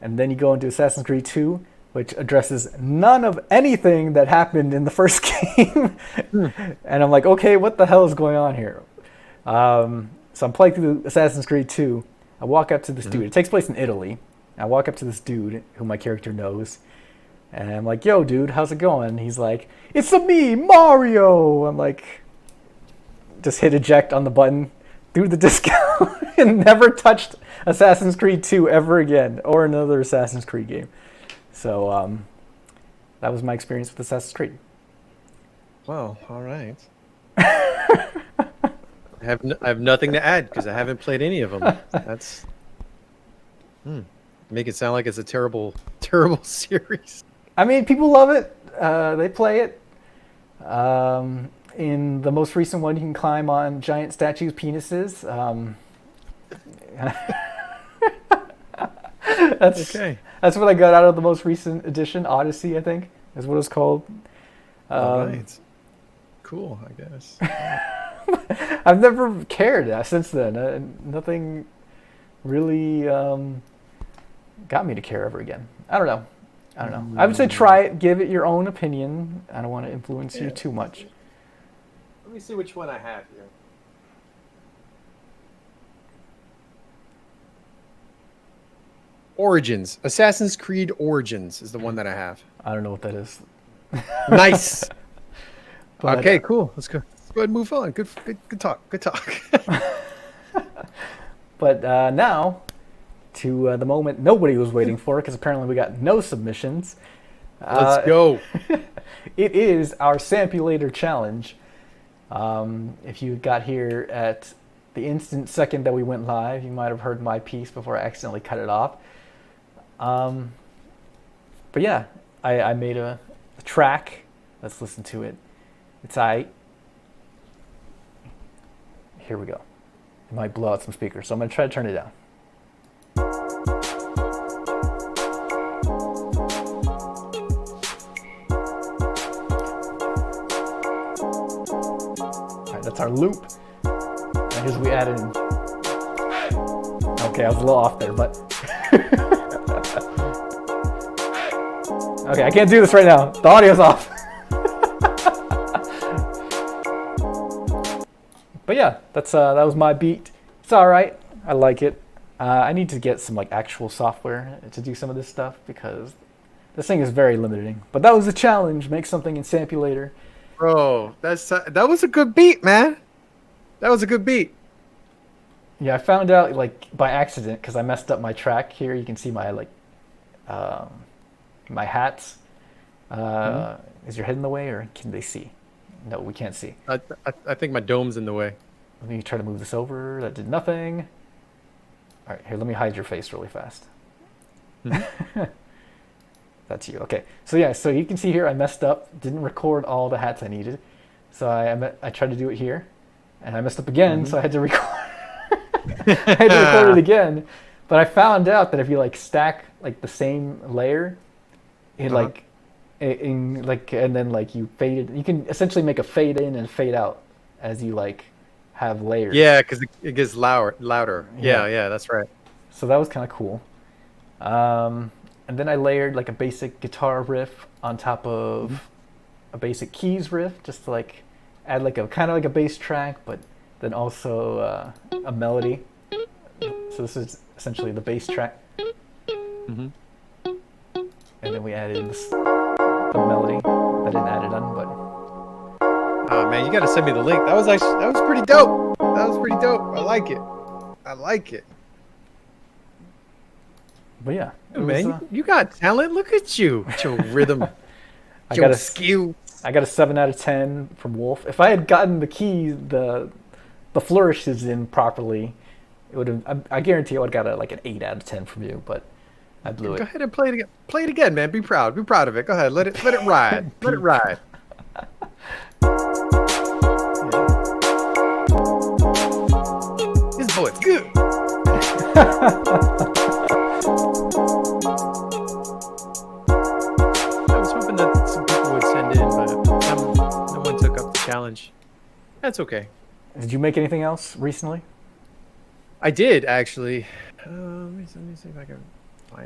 Speaker 1: and then you go into Assassin's Creed 2, which addresses none of anything that happened in the first game. And I'm like, okay, what the hell is going on here? So I'm playing through Assassin's Creed 2. I walk up to this dude. It takes place in Italy. I walk up to this dude who my character knows. And I'm like, yo, dude, how's it going? He's like, it's me, Mario. I'm like, just hit eject on the button, threw the disc out, and never touched Assassin's Creed 2 ever again, or another Assassin's Creed game. So that was my experience with Assassin's Creed.
Speaker 2: Well, all right. I have nothing to add because I haven't played any of them. That's make it sound like it's a terrible series.
Speaker 1: I mean, people love it. They play it. In the most recent one, you can climb on giant statues' penises. That's what I got out of the most recent edition. Odyssey, I think, is what it's called.
Speaker 2: All right. Cool, I guess.
Speaker 1: I've never cared since then. Nothing really got me to care ever again. I don't know. I don't know. I would say try it. Give it your own opinion. I don't want to influence you too much.
Speaker 2: Let me see which one I have here. Origins. Assassin's Creed Origins is the one that I have.
Speaker 1: I don't know what that is.
Speaker 2: Nice.
Speaker 1: But,
Speaker 2: okay, cool. Let's go. Let's go ahead and move on. Good talk. Good talk.
Speaker 1: But now, to the moment nobody was waiting for, because apparently we got no submissions.
Speaker 2: Let's go.
Speaker 1: It is our Sampulator Challenge. If you got here at the instant second that we went live, you might have heard my piece before I accidentally cut it off. But yeah, I made a track. Let's listen to it. It's aight. Here we go. It might blow out some speakers, so I'm going to try to turn it down. All right, that's our loop. And here's we added in. Okay, I was a little off there, but... Okay, I can't do this right now. The audio's off. But yeah, that was my beat. It's all right. I like it. I need to get some like actual software to do some of this stuff because this thing is very limiting. But that was the challenge. Make something in Sampulator.
Speaker 2: Bro, that was a good beat, man. That was a good beat.
Speaker 1: Yeah, I found out like by accident because I messed up my track here. You can see my like my hats. Is your head in the way or can they see? No, we can't see.
Speaker 2: I think my dome's in the way.
Speaker 1: Let me try to move this over. That did nothing. All right, here, let me hide your face really fast. That's you. Okay. So yeah, so you can see here I messed up. Didn't record all the hats I needed. So I tried to do it here, and I messed up again. So I had to record. I had to record it again. But I found out that if you like stack like the same layer, it like. And then like you fade it. You can essentially make a fade in and fade out as you like have layers.
Speaker 2: Yeah, because it gets louder. Yeah, that's right.
Speaker 1: So that was kind of cool. And then I layered like a basic guitar riff on top of a basic keys riff, just to like add like a kind of like a bass track, but then also a melody. So this is essentially the bass track. And then we added this. A melody that didn't add it on, but
Speaker 2: oh man, you gotta send me the link. That was pretty dope. That was pretty dope. I like it.
Speaker 1: But yeah,
Speaker 2: Dude, man, you got talent. Look at you, with your rhythm,
Speaker 1: I got
Speaker 2: skill.
Speaker 1: I got a 7 out of 10 from Wolf. If I had gotten the keys, the flourishes in properly, it would have. I guarantee I would have got like an 8 out of 10 from you, but. I blew it.
Speaker 2: Go ahead and play it again. Play it again, man. Be proud. Be proud of it. Go ahead. Let it ride. Let it ride. This boy's good. I was hoping that some people would send in, but no one took up the challenge. That's okay.
Speaker 1: Did you make anything else recently?
Speaker 2: I did, actually. Let me see if I can...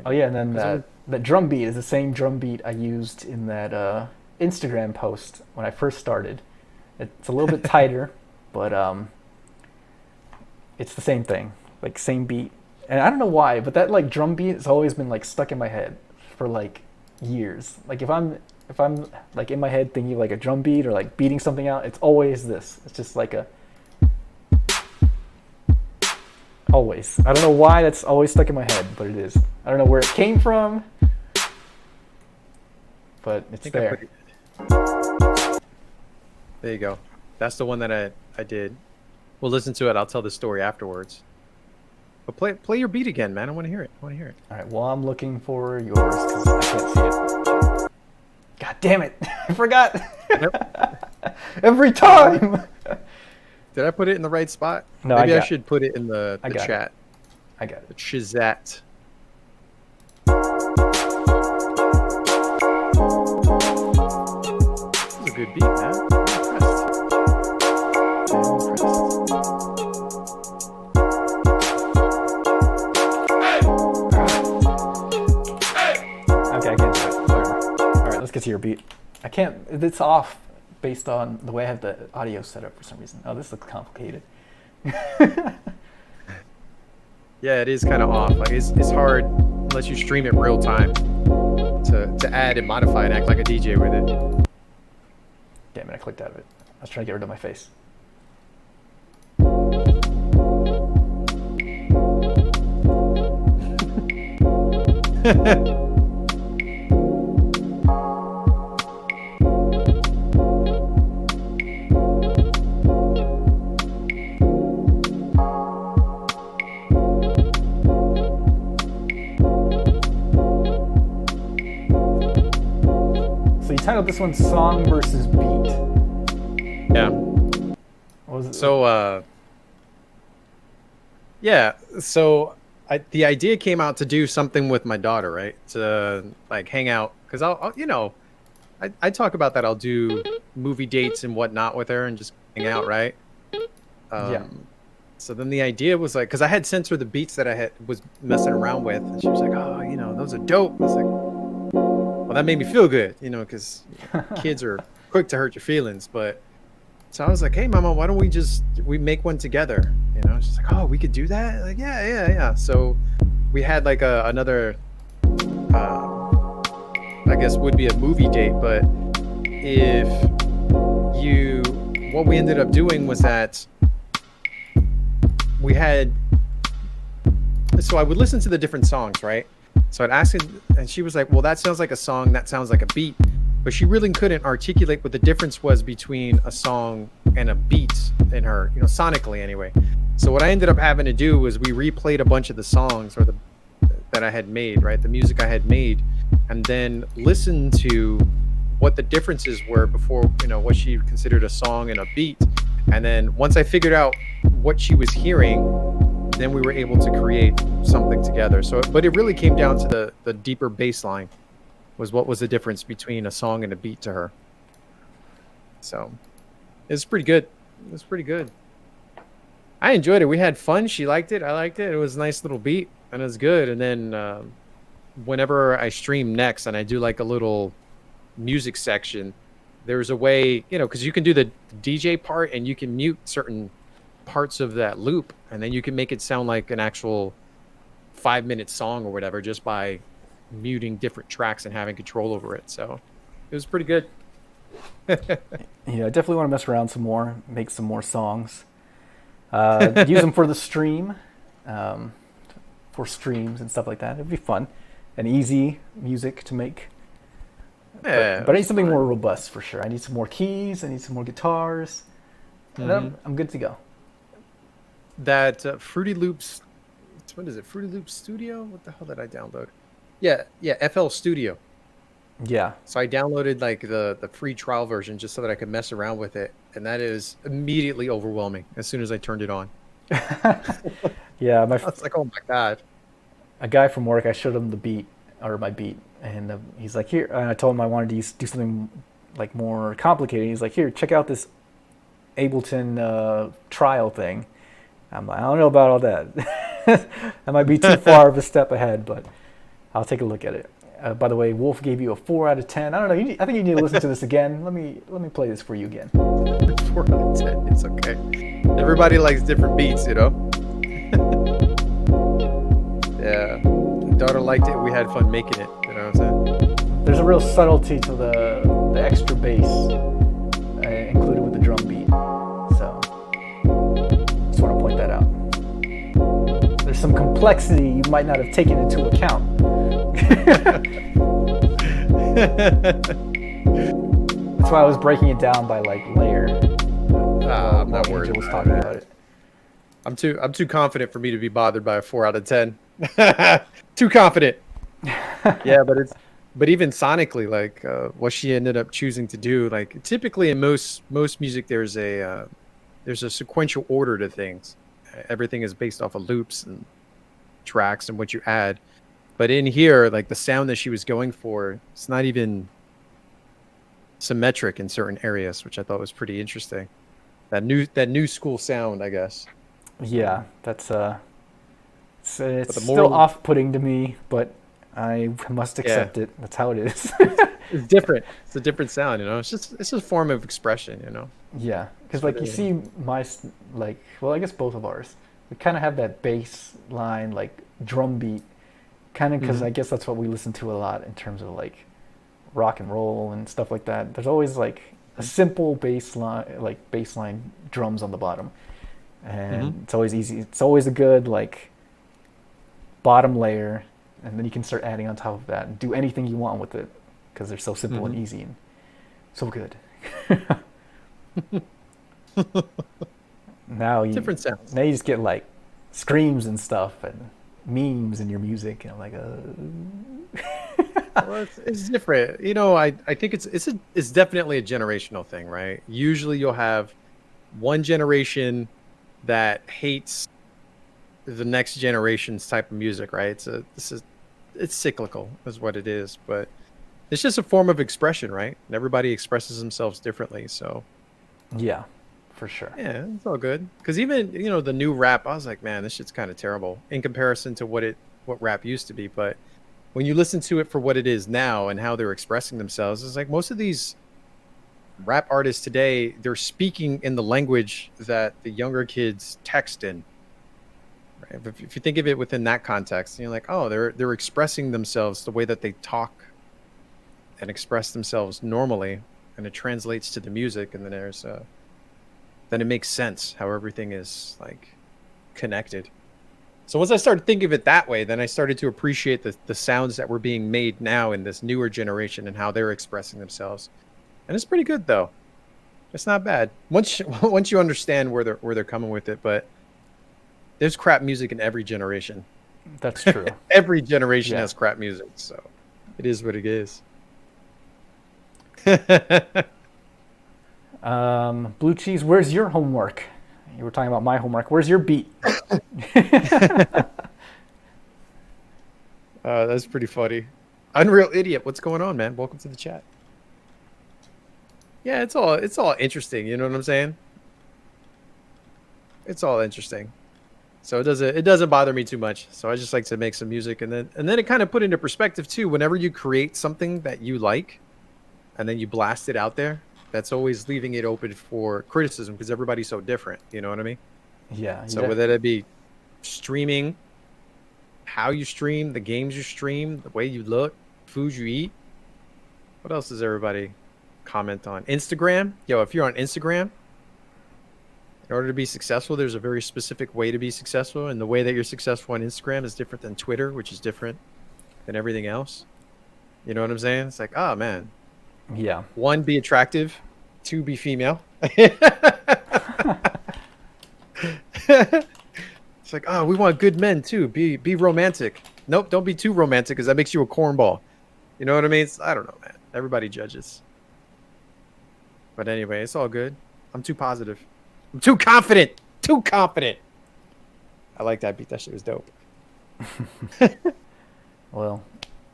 Speaker 1: Oh yeah, and then that drum beat is the same drum beat I used in that Instagram post when I first started. It's a little bit tighter, but it's the same thing, like same beat. And I don't know why, but that like drum beat has always been like stuck in my head for like years. Like if I'm like in my head thinking like a drum beat or like beating something out, it's always this. It's just like a always. I don't know why that's always stuck in my head, but it is. I don't know where it came from, but it's there.
Speaker 2: There you go. That's the one that I did. We'll listen to it. I'll tell the story afterwards. But play your beat again, man. I want to hear it. All
Speaker 1: right. Well, I'm looking for yours because I can't see it. God damn it! I forgot. Yep. Every time.
Speaker 2: Did I put it in the right spot?
Speaker 1: No,
Speaker 2: Maybe I should put it in the chat.
Speaker 1: I got it.
Speaker 2: The Shizat. This is a good beat, man. I'm impressed.
Speaker 1: Okay, I can't do it. can't. It's off based on the way I have the audio set up for some reason. Oh, this looks complicated.
Speaker 2: Yeah, it is kind of off. Like it's hard unless you stream it real time to add and modify and act like a DJ with it.
Speaker 1: Damn it! I clicked out of it. I was trying to get rid of my face. So you titled this one "Song versus Beat."
Speaker 2: Yeah.
Speaker 1: What was it?
Speaker 2: So yeah, so the idea came out to do something with my daughter, right? To like hang out, because I'll you know, I talk about that. I'll do movie dates and whatnot with her and just hang out, right?
Speaker 1: Yeah.
Speaker 2: So then the idea was like, because I had sent her the beats that I was messing around with, and she was like, "Oh, you know, those are dope." I was like, "Well, that made me feel good, you know, because kids are quick to hurt your feelings." But so I was like, "Hey, Mama, why don't we make one together?" You know, she's like, "Oh, we could do that." Like, yeah. So we had like another, I guess would be a movie date, but what we ended up doing was that so I would listen to the different songs, right? So I'd ask her, and she was like, "Well, that sounds like a song, that sounds like a beat," but she really couldn't articulate what the difference was between a song and a beat in her, you know, sonically anyway. So what I ended up having to do was we replayed a bunch of the songs that I had made, right? The music I had made, and then listened to what the differences were before, you know, what she considered a song and a beat. And then once I figured out what she was hearing, then we were able to create something together. So, but it really came down to the deeper bass line was what was the difference between a song and a beat to her. So it's pretty good. It was pretty good. I enjoyed it. We had fun. She liked it. I liked it. It was a nice little beat and it was good. And then whenever I stream next and I do like a little music section, there's a way, you know, because you can do the DJ part and you can mute certain parts of that loop, and then you can make it sound like an actual 5-minute song or whatever just by muting different tracks and having control over it. So it was pretty good.
Speaker 1: Yeah, I definitely want to mess around some more, make some more songs. Use them for the stream, for streams and stuff like that. It'd be fun and easy music to make.
Speaker 2: Yeah,
Speaker 1: but I need something more robust for sure. I need some more keys. I need some more guitars. And then I'm good to go.
Speaker 2: That Fruity Loops, what is it? Fruity Loops Studio? What the hell did I download? Yeah, FL Studio.
Speaker 1: Yeah.
Speaker 2: So I downloaded like the free trial version just so that I could mess around with it, and that is immediately overwhelming as soon as I turned it on.
Speaker 1: Yeah,
Speaker 2: I was like, oh my god.
Speaker 1: A guy from work, I showed him the beat or my beat, and he's like, here. And I told him I wanted to do something like more complicated. He's like, here, check out this Ableton trial thing. I'm like, I don't know about all that. That might be too far of a step ahead, but I'll take a look at it. By the way, Wolf gave you a 4 out of 10. I don't know. I think you need to listen to this again. Let me play this for you again.
Speaker 2: 4 out of 10. It's okay. Everybody likes different beats, you know. Yeah, my daughter liked it. We had fun making it. You know what I'm saying?
Speaker 1: There's a real subtlety to the extra bass included with the drum beat. So just want to point that out. There's some complexity you might not have taken into account. That's why I was breaking it down by like layer.
Speaker 2: I'm not worried.
Speaker 1: Angel was talking about it.
Speaker 2: I'm too confident for me to be bothered by a 4 out of 10. Too confident. Yeah, but even sonically, like what she ended up choosing to do, like typically in most music, there's a sequential order to things. Everything is based off of loops and tracks and what you add. But in here, like the sound that she was going for, it's not even symmetric in certain areas, which I thought was pretty interesting. That new school sound, I guess.
Speaker 1: Yeah, that's it's still off-putting to me, but I must accept it. That's how it is.
Speaker 2: It's different. It's a different sound, you know. It's just a form of expression, you know.
Speaker 1: Yeah, because
Speaker 2: That's what
Speaker 1: like
Speaker 2: it
Speaker 1: you
Speaker 2: is.
Speaker 1: see like, well, I guess both of ours, we kind of have that bass line like drum beat, kind of because
Speaker 2: Hmm.
Speaker 1: I guess that's what we listen to a lot in terms of like rock and roll and stuff like that. There's always like a simple bass line, like bass line drums on the bottom,
Speaker 2: Hmm.
Speaker 1: and it's always easy. It's always a good like bottom layer, and then you can start adding on top of that and do anything you want with it because they're so simple and
Speaker 2: Hmm.
Speaker 1: easy and so good. Now you
Speaker 2: Different sounds.
Speaker 1: now you just get like screams and stuff and memes in your music, and I'm like,
Speaker 2: Well, it's different. You know, I think it's definitely a generational thing, right? Usually you'll have one generation that hates the next generation's type of music, right? It's cyclical is what it is, but it's just a form of expression, right? And everybody expresses themselves differently. So
Speaker 1: yeah, for sure.
Speaker 2: yeah, it's all good. Because even the new rap, I was like, man, this shit's kind of terrible in comparison to what rap used to be. But when you listen to it for what it is now and how they're expressing themselves, it's like most of these rap artists today, they're speaking in the language that the younger kids text in. Right? If you think of it within that context, you're like, oh, they're expressing themselves the way that they talk and express themselves normally, and it translates to the music, and then it makes sense how everything is like connected. So once I started thinking of it that way, then I started to appreciate the sounds that were being made now in this newer generation and how they're expressing themselves. And it's pretty good though. It's not bad. Once you understand where they're coming with it, but there's crap music in every generation.
Speaker 1: That's true.
Speaker 2: Every generation
Speaker 1: Yeah.
Speaker 2: has crap music, so it is what it is.
Speaker 1: Blue cheese, where's your homework? You were talking about my homework. Where's your beat?
Speaker 2: That's pretty funny. Unreal Idiot, what's going on, man? Welcome to the chat. Yeah, it's all interesting. You know what I'm saying? It's all interesting. So it doesn't bother me too much. So I just like to make some music, and then it kind of put into perspective too. Whenever you create something that you like, and then you blast it out there, that's always leaving it open for criticism because everybody's so different. You know what I mean?
Speaker 1: Yeah,
Speaker 2: So whether that be streaming, how you stream, the games you stream, the way you look, foods you eat. What else does everybody comment on? Instagram? Yo, if you're on Instagram, in order to be successful, there's a very specific way to be successful. And the way that you're successful on Instagram is different than Twitter, which is different than everything else. You know what I'm saying? It's like, oh man.
Speaker 1: yeah,
Speaker 2: One, be attractive. Two, be female. It's like, oh, we want good men too. Be romantic. Nope, don't be too romantic because that makes you a cornball. You know what I mean? I don't know, man. Everybody judges. But anyway, it's all good. I'm too positive. I'm too confident. Too confident. I like that beat. That shit was dope.
Speaker 1: well,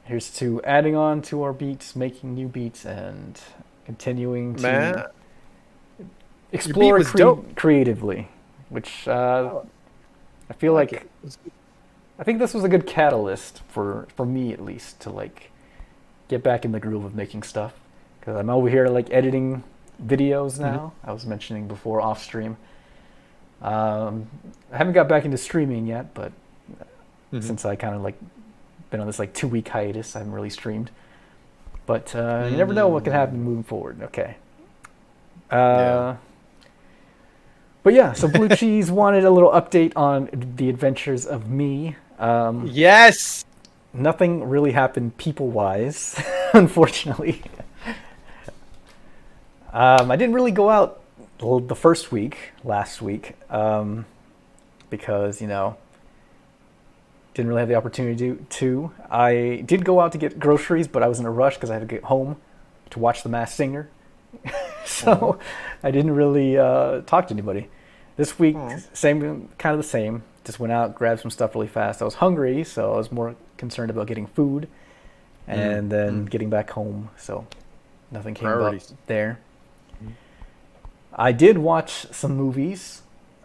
Speaker 1: here's to adding on to our beats, making new beats, and continuing
Speaker 2: Man,
Speaker 1: to
Speaker 2: your beat
Speaker 1: explore
Speaker 2: was dope.
Speaker 1: creatively, which
Speaker 2: I
Speaker 1: I feel
Speaker 2: like it.
Speaker 1: like I think this was a good catalyst for me at least to like get back in the groove of making stuff because I'm over here like editing videos now. I was mentioning before off stream. I haven't got back into streaming yet, but
Speaker 2: Mm-hmm.
Speaker 1: since I kind of like been on this like 2 week hiatus, I haven't really streamed. But you never know what can happen
Speaker 2: Mm,
Speaker 1: moving forward. Okay.
Speaker 2: yeah.
Speaker 1: Uh, but yeah, so Blue Cheese wanted a little update on the adventures of me.
Speaker 2: Yes.
Speaker 1: Nothing really happened people-wise, unfortunately. I didn't really go out the first week, last week, because, didn't really have the opportunity to. I did go out to get groceries, but I was in a rush because I had to get home to watch The Masked Singer.
Speaker 2: Aw.
Speaker 1: So I didn't really talk to anybody. This week,
Speaker 2: Aw.
Speaker 1: same, kind of the same. Just went out, grabbed some stuff really fast. I was hungry, so I was more concerned about getting food
Speaker 2: Mm,
Speaker 1: and then
Speaker 2: mm.
Speaker 1: getting back home. So nothing came up
Speaker 2: Priorities.
Speaker 1: there.
Speaker 2: Mm.
Speaker 1: I did watch some movies.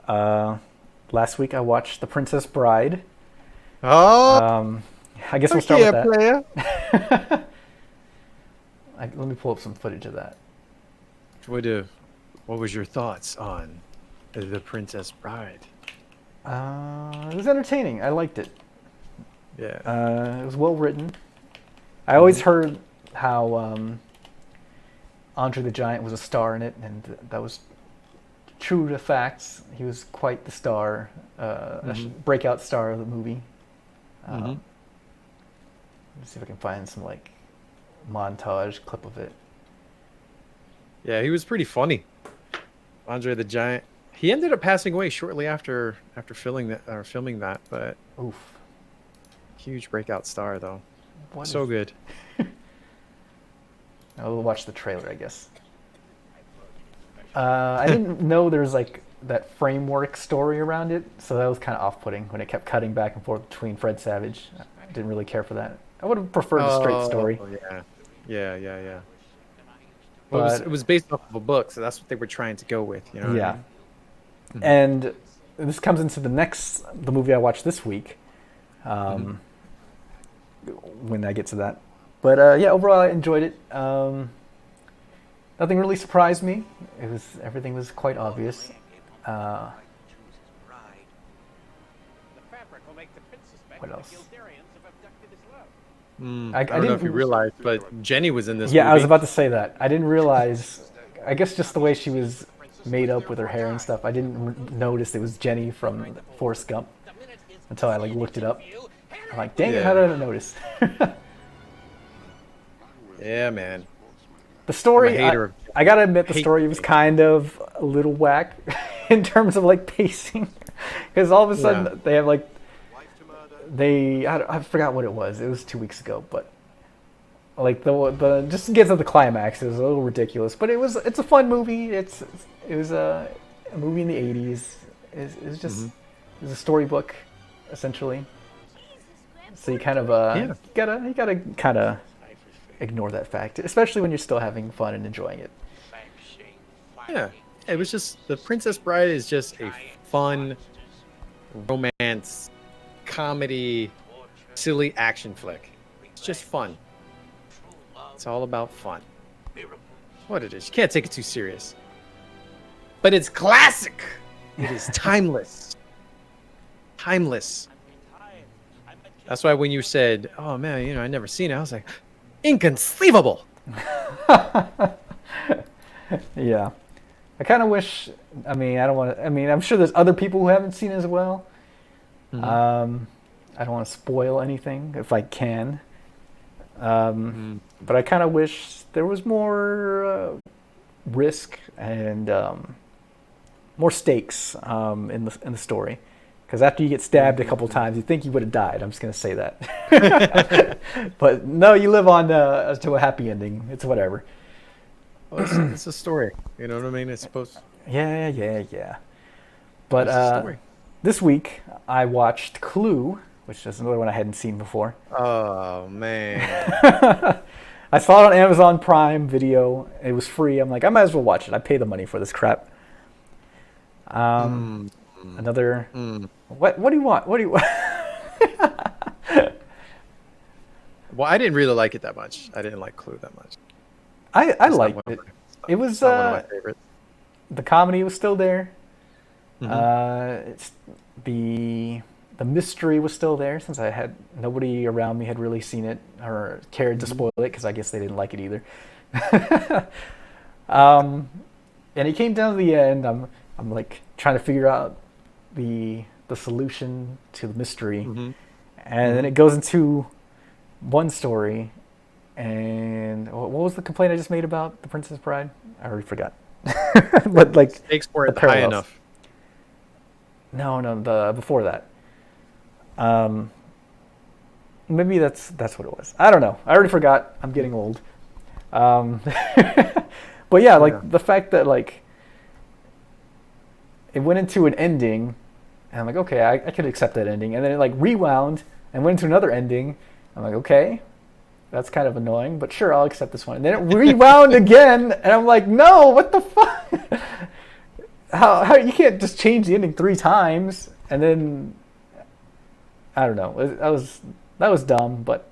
Speaker 1: Last week I watched The Princess Bride.
Speaker 2: Oh,
Speaker 1: I guess we'll start
Speaker 2: yeah,
Speaker 1: with
Speaker 2: player.
Speaker 1: that. Let me pull up some footage of that.
Speaker 2: What was your thoughts on The Princess Bride?
Speaker 1: It was entertaining. I liked it.
Speaker 2: Yeah.
Speaker 1: It was well written. I always heard how Andre the Giant was a star in it, and that was true to facts. He was quite the star, breakout star of the movie. Let's see if I can find some like montage clip of it.
Speaker 2: Yeah, he was pretty funny. Andre the Giant. He ended up passing away shortly after filming that, but
Speaker 1: Oof.
Speaker 2: huge breakout star though.
Speaker 1: What
Speaker 2: So
Speaker 1: is-
Speaker 2: good.
Speaker 1: I'll watch the trailer, I guess. I didn't know there was like that framework story around it, so that was kind of off-putting when it kept cutting back and forth between Fred Savage. I didn't really care for that. I would have preferred a straight story.
Speaker 2: Yeah. Well, it was based off of a book, so that's what they were trying to go with, you know.
Speaker 1: Yeah. And this comes into the movie I watched this week, when I get to that. But yeah, overall I enjoyed it. Nothing really surprised me. Everything was quite obvious. What else?
Speaker 2: I don't know if you realized, but Jenny was in this movie.
Speaker 1: Yeah, I was about to say that. I didn't realize. I guess just the way she was made up with her hair and stuff, I didn't notice it was Jenny from Forrest Gump until I like looked it up. I'm like, dang it, how did I not notice?
Speaker 2: Yeah, man.
Speaker 1: The story,
Speaker 2: I'm a hater.
Speaker 1: I gotta admit, the story was kind of a little whack in terms of like pacing, because all of a sudden they have like I forgot what it was. It was 2 weeks ago, but like the just to get to the climax, it was a little ridiculous. But it's a fun movie. It was a movie in the 80s. It was a storybook essentially. So you kind of you gotta kind of ignore that fact, especially when you're still having fun and enjoying it.
Speaker 2: Yeah, it was just The Princess Bride is just a fun romance comedy silly action flick. It's just fun. It's all about fun. What it is, you can't take it too serious, but it's classic. It is timeless. That's why when you said, oh man, I never seen it, I was like, inconceivable.
Speaker 1: Yeah. I kind of wish, I don't want to, I'm sure there's other people who haven't seen it as well. I don't want to spoil anything if I can. But I kind of wish there was more risk and more stakes in the story. Because after you get stabbed a couple times, you think you would have died. I'm just going to say that. But no, you live on to a happy ending. It's whatever.
Speaker 2: Well, it's a story. You know what I mean? It's supposed.
Speaker 1: Yeah. But this week I watched Clue, which is another one I hadn't seen before.
Speaker 2: Oh man!
Speaker 1: I saw it on Amazon Prime Video. It was free. I'm like, I might as well watch it. I pay the money for this crap. Another. What do you want? What do you want?
Speaker 2: Well, I didn't really like it that much. I didn't like Clue that much.
Speaker 1: I liked it. It was
Speaker 2: one of my favorites.
Speaker 1: The comedy was still there. It's the mystery was still there, since I had nobody around me had really seen it or cared to spoil it, because I guess they didn't like it either. And it came down to the end. I'm like trying to figure out the solution to the mystery, and then it goes into one story. And what was the complaint I just made about The Princess Bride? I already forgot. But like
Speaker 2: stakes weren't high enough.
Speaker 1: No, the before that. Maybe that's what it was. I don't know. I already forgot. I'm getting old. But yeah, like the fact that like it went into an ending, and I'm like, okay, I could accept that ending, and then it like rewound and went into another ending. I'm like, okay, that's kind of annoying, but sure, I'll accept this one. And then it rewound again, and I'm like, no, what the fuck? How you can't just change the ending 3 times, and then I don't know. That was dumb, but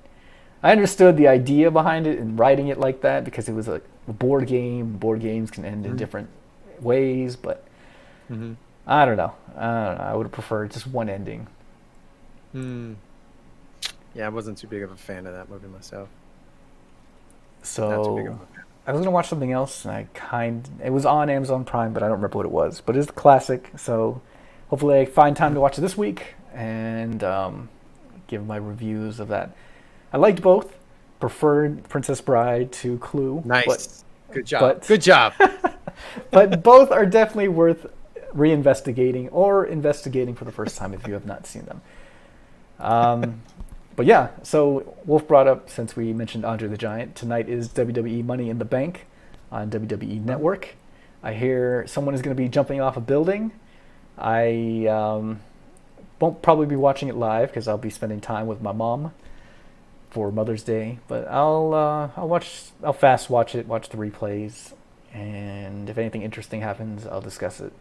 Speaker 1: I understood the idea behind it and writing it like that because it was a board game. Board games can end in different ways, but I don't know. I would have preferred just one ending.
Speaker 2: Yeah, I wasn't too big of a fan of that movie myself.
Speaker 1: So
Speaker 2: Not too big of a fan.
Speaker 1: I was gonna watch something else, and it was on Amazon Prime, but I don't remember what it was. But it's a classic, so hopefully I find time to watch it this week and give my reviews of that. I liked both. Preferred Princess Bride to Clue.
Speaker 2: Nice. Good job. Good job.
Speaker 1: But both are definitely worth reinvestigating or investigating for the first time if you have not seen them. But yeah, so Wolf brought up, since we mentioned Andre the Giant, tonight is WWE Money in the Bank on WWE Network. I hear someone is going to be jumping off a building. I won't probably be watching it live because I'll be spending time with my mom for Mother's Day. But I'll fast watch it, watch the replays, and if anything interesting happens, I'll discuss it.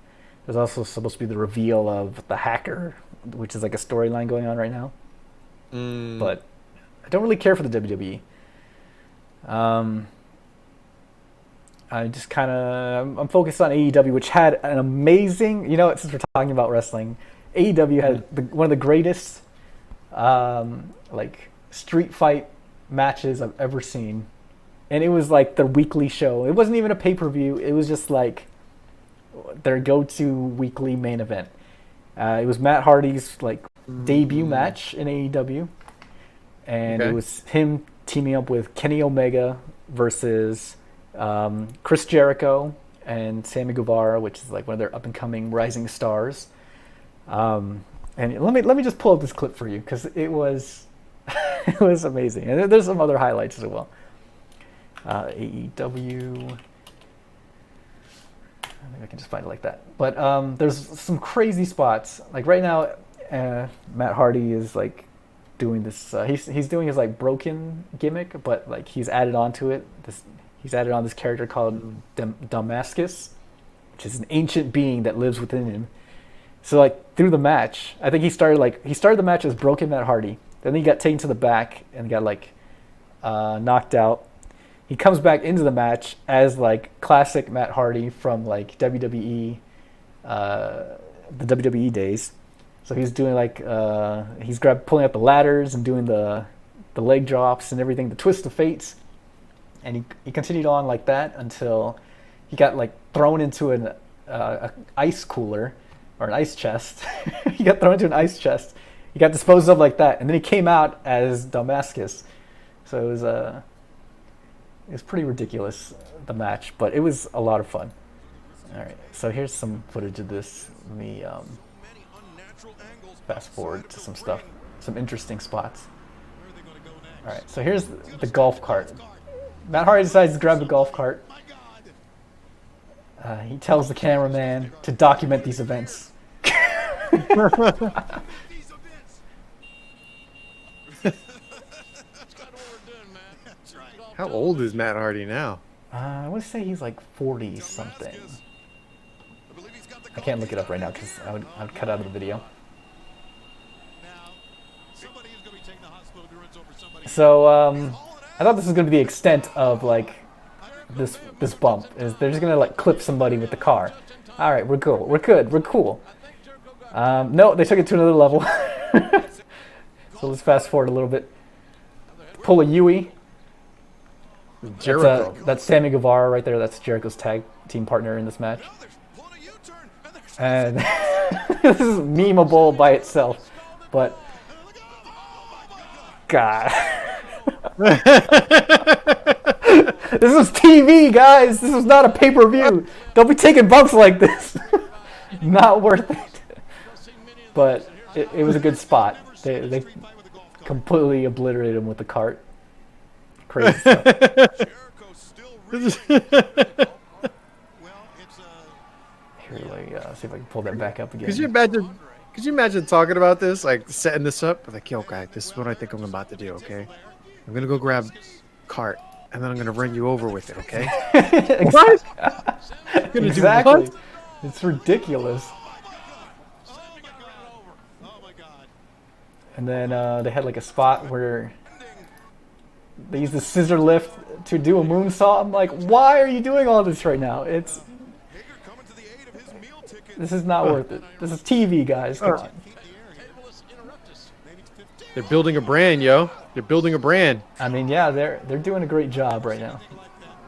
Speaker 1: There's also supposed to be the reveal of the hacker, which is like a storyline going on right now. But I don't really care for the WWE. I just kind of I'm focused on AEW, which had an amazing, since we're talking about wrestling, AEW had one of the greatest like street fight matches I've ever seen, and it was like their weekly show. It wasn't even a pay-per-view. It was just like their go-to weekly main event. It was Matt Hardy's like debut match in AEW, and it was him teaming up with Kenny Omega versus Chris Jericho and Sammy Guevara, which is like one of their up-and-coming rising stars. And let me just pull up this clip for you because it was it was amazing, and there's some other highlights as well. AEW. I think I can just find it like that. But there's some crazy spots. Like right now, Matt Hardy is like doing this. He's doing his like broken gimmick, but like he's added on to it. He's added on this character called Damascus, which is an ancient being that lives within him. So like through the match, I think he started the match as broken Matt Hardy. Then he got taken to the back and got like knocked out. He comes back into the match as like classic Matt Hardy from like WWE, the WWE days. So he's doing like he's pulling up the ladders and doing the leg drops and everything, the twist of fates, and he continued on like that until he got like thrown into an ice cooler or an ice chest. He got thrown into an ice chest. He got disposed of like that, and then he came out as Damascus. So it was pretty ridiculous, the match, but it was a lot of fun. All right, so here's some footage of this. Let me fast forward to some stuff, some interesting spots. All right, so here's the golf cart. Matt Hardy decides to grab the golf cart. He tells the cameraman to document these events.
Speaker 2: How old is Matt Hardy now?
Speaker 1: I want to say he's like 40 something. I can't look it up right now because I would cut out of the video. So I thought this was going to be the extent of like this bump. Is they're just going to like clip somebody with the car. All right, we're cool. We're good. We're cool. No, they took it to another level. So let's fast forward a little bit. Pull a Yui.
Speaker 2: Jericho.
Speaker 1: That's Sammy Guevara right there. That's Jericho's tag team partner in this match. And this is memeable by itself, but God. This is TV, guys. This is not a pay-per-view. Don't be taking bumps like this. Not worth it. But it was a good spot. They completely obliterated him with the cart. Crazy stuff. Here, let me see if I can pull that back up again.
Speaker 2: Could you imagine talking about this, like setting this up? Like, yo, guy, this is what I think I'm about to do, okay? I'm gonna go grab cart, and then I'm gonna run you over with it, okay?
Speaker 1: What?
Speaker 2: Exactly.
Speaker 1: It's ridiculous. And then they had like a spot where They use the scissor lift to do a moonsault. I'm like, why are you doing all this right now? This is not worth it. This is TV, guys. Come on.
Speaker 2: They're building a brand, yo. They're building a brand.
Speaker 1: I mean, yeah, they're doing a great job right now.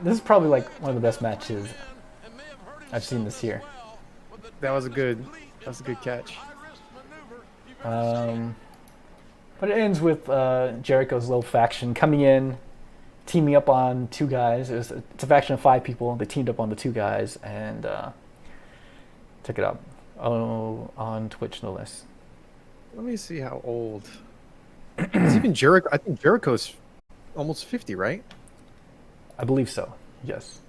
Speaker 1: This is probably like one of the best matches I've seen this year.
Speaker 2: That was a good catch.
Speaker 1: But it ends with Jericho's little faction coming in, teaming up on two guys. It's a faction of 5 people. They teamed up on the 2 guys and took it up. On Twitch, no less.
Speaker 2: Let me see how old. It's even Jericho. I think Jericho's almost 50, right?
Speaker 1: I believe so. Yes.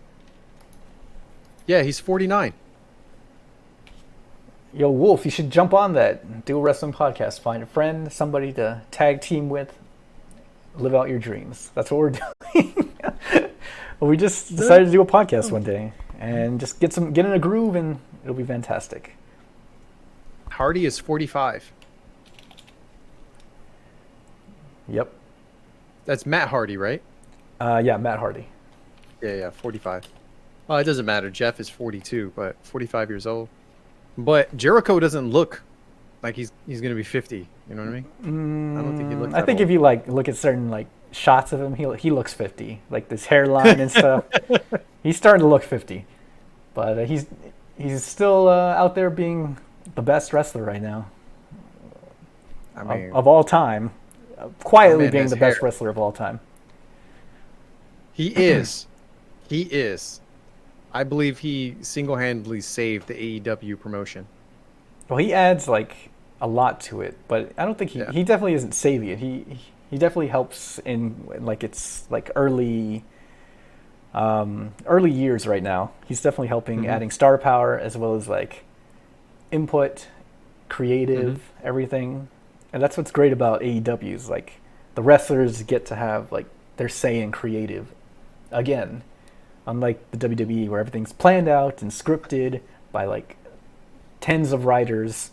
Speaker 2: Yeah, he's 49.
Speaker 1: Yo, Wolf, you should jump on that. Do a wrestling podcast. Find a friend, somebody to tag team with. Live out your dreams. That's what we're doing. We just decided to do a podcast one day and just get in a groove, and it'll be fantastic.
Speaker 2: Hardy is 45.
Speaker 1: Yep.
Speaker 2: That's Matt Hardy, right?
Speaker 1: Yeah, Matt Hardy.
Speaker 2: Yeah, 45. Well, it doesn't matter. Jeff is 42, but 45 years old. But Jericho doesn't look like he's going to be 50. You know what I mean? I don't think he looks.
Speaker 1: I think if you look at certain shots of him, he looks 50. Like this hairline and stuff. He's starting to look 50, but he's still out there being the best wrestler right now.
Speaker 2: I mean,
Speaker 1: of all time, quietly being the best wrestler of all time.
Speaker 2: He is. He is. I believe he single-handedly saved the AEW promotion.
Speaker 1: Well, he adds a lot to it, but I don't think he definitely isn't saving it. He definitely helps in its early years right now. He's definitely helping adding star power as well as input, creative, everything. And that's what's great about AEW is the wrestlers get to have their say in creative again. Unlike the WWE where everything's planned out and scripted by tens of writers,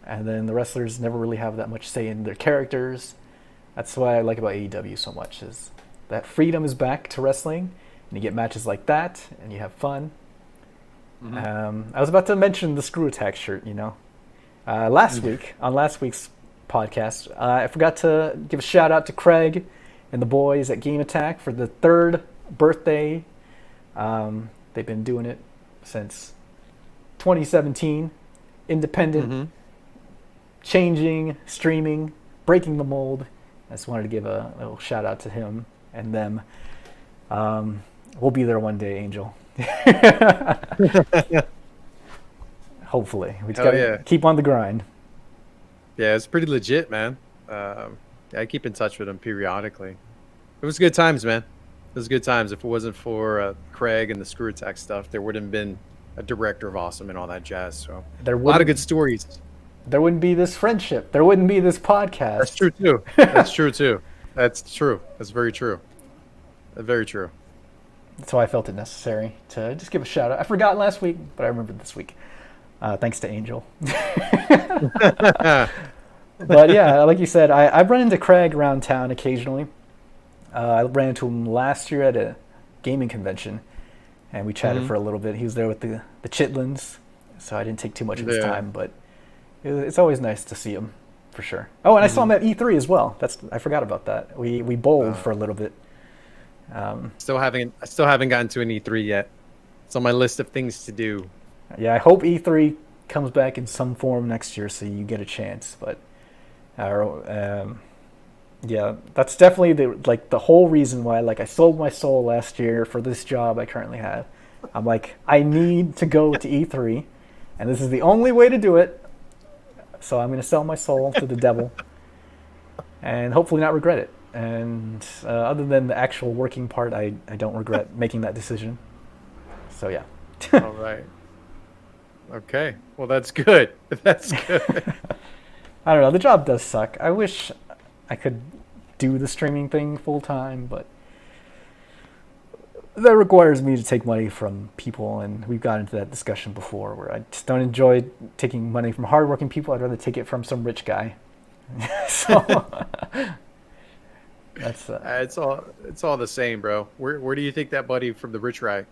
Speaker 1: and then the wrestlers never really have that much say in their characters. That's what I like about AEW so much, is that freedom is back to wrestling, and you get matches like that, and you have fun. I was about to mention the Screw Attack shirt, last week, on last week's podcast, I forgot to give a shout out to Craig and the boys at Game Attack for the 3rd birthday. They've been doing it since 2017. Independent, changing, streaming, breaking the mold. I just wanted to give a little shout out to him and them. We'll be there one day, Angel. Hopefully. We just gotta keep on the grind.
Speaker 2: Yeah, it's pretty legit, man. I keep in touch with him periodically. It was good times, man. It was good times. If it wasn't for Craig and the Screw Attack stuff, there wouldn't have been a Director of Awesome and all that jazz. So a lot of good stories.
Speaker 1: There wouldn't be this friendship. There wouldn't be this podcast.
Speaker 2: That's true too. That's true too. That's true. That's very true. Very true.
Speaker 1: That's why I felt it necessary to just give a shout out. I forgot last week, but I remembered this week. Thanks to Angel. But yeah, like you said, I've run into Craig around town occasionally. I ran into him last year at a gaming convention, and we chatted for a little bit. He was there with the Chitlins, so I didn't take too much of his time, but it's always nice to see him, for sure. Oh, and I saw him at E3 as well. I forgot about that. We bowled for a little bit. I still haven't
Speaker 2: gotten to an E3 yet. It's on my list of things to do.
Speaker 1: Yeah, I hope E3 comes back in some form next year so you get a chance, but yeah, that's definitely the whole reason why I sold my soul last year for this job I currently have. I'm I need to go to E3, and this is the only way to do it. So I'm going to sell my soul to the devil, and hopefully not regret it. And other than the actual working part, I don't regret making that decision. So yeah.
Speaker 2: All right. Okay. Well, that's good. That's good.
Speaker 1: I don't know. The job does suck. I wish I could do the streaming thing full time, but that requires me to take money from people, and we've got into that discussion before where I just don't enjoy taking money from hardworking people. I'd rather take it from some rich guy. So That's
Speaker 2: it's all the same, bro. Where do you think that buddy from the rich guy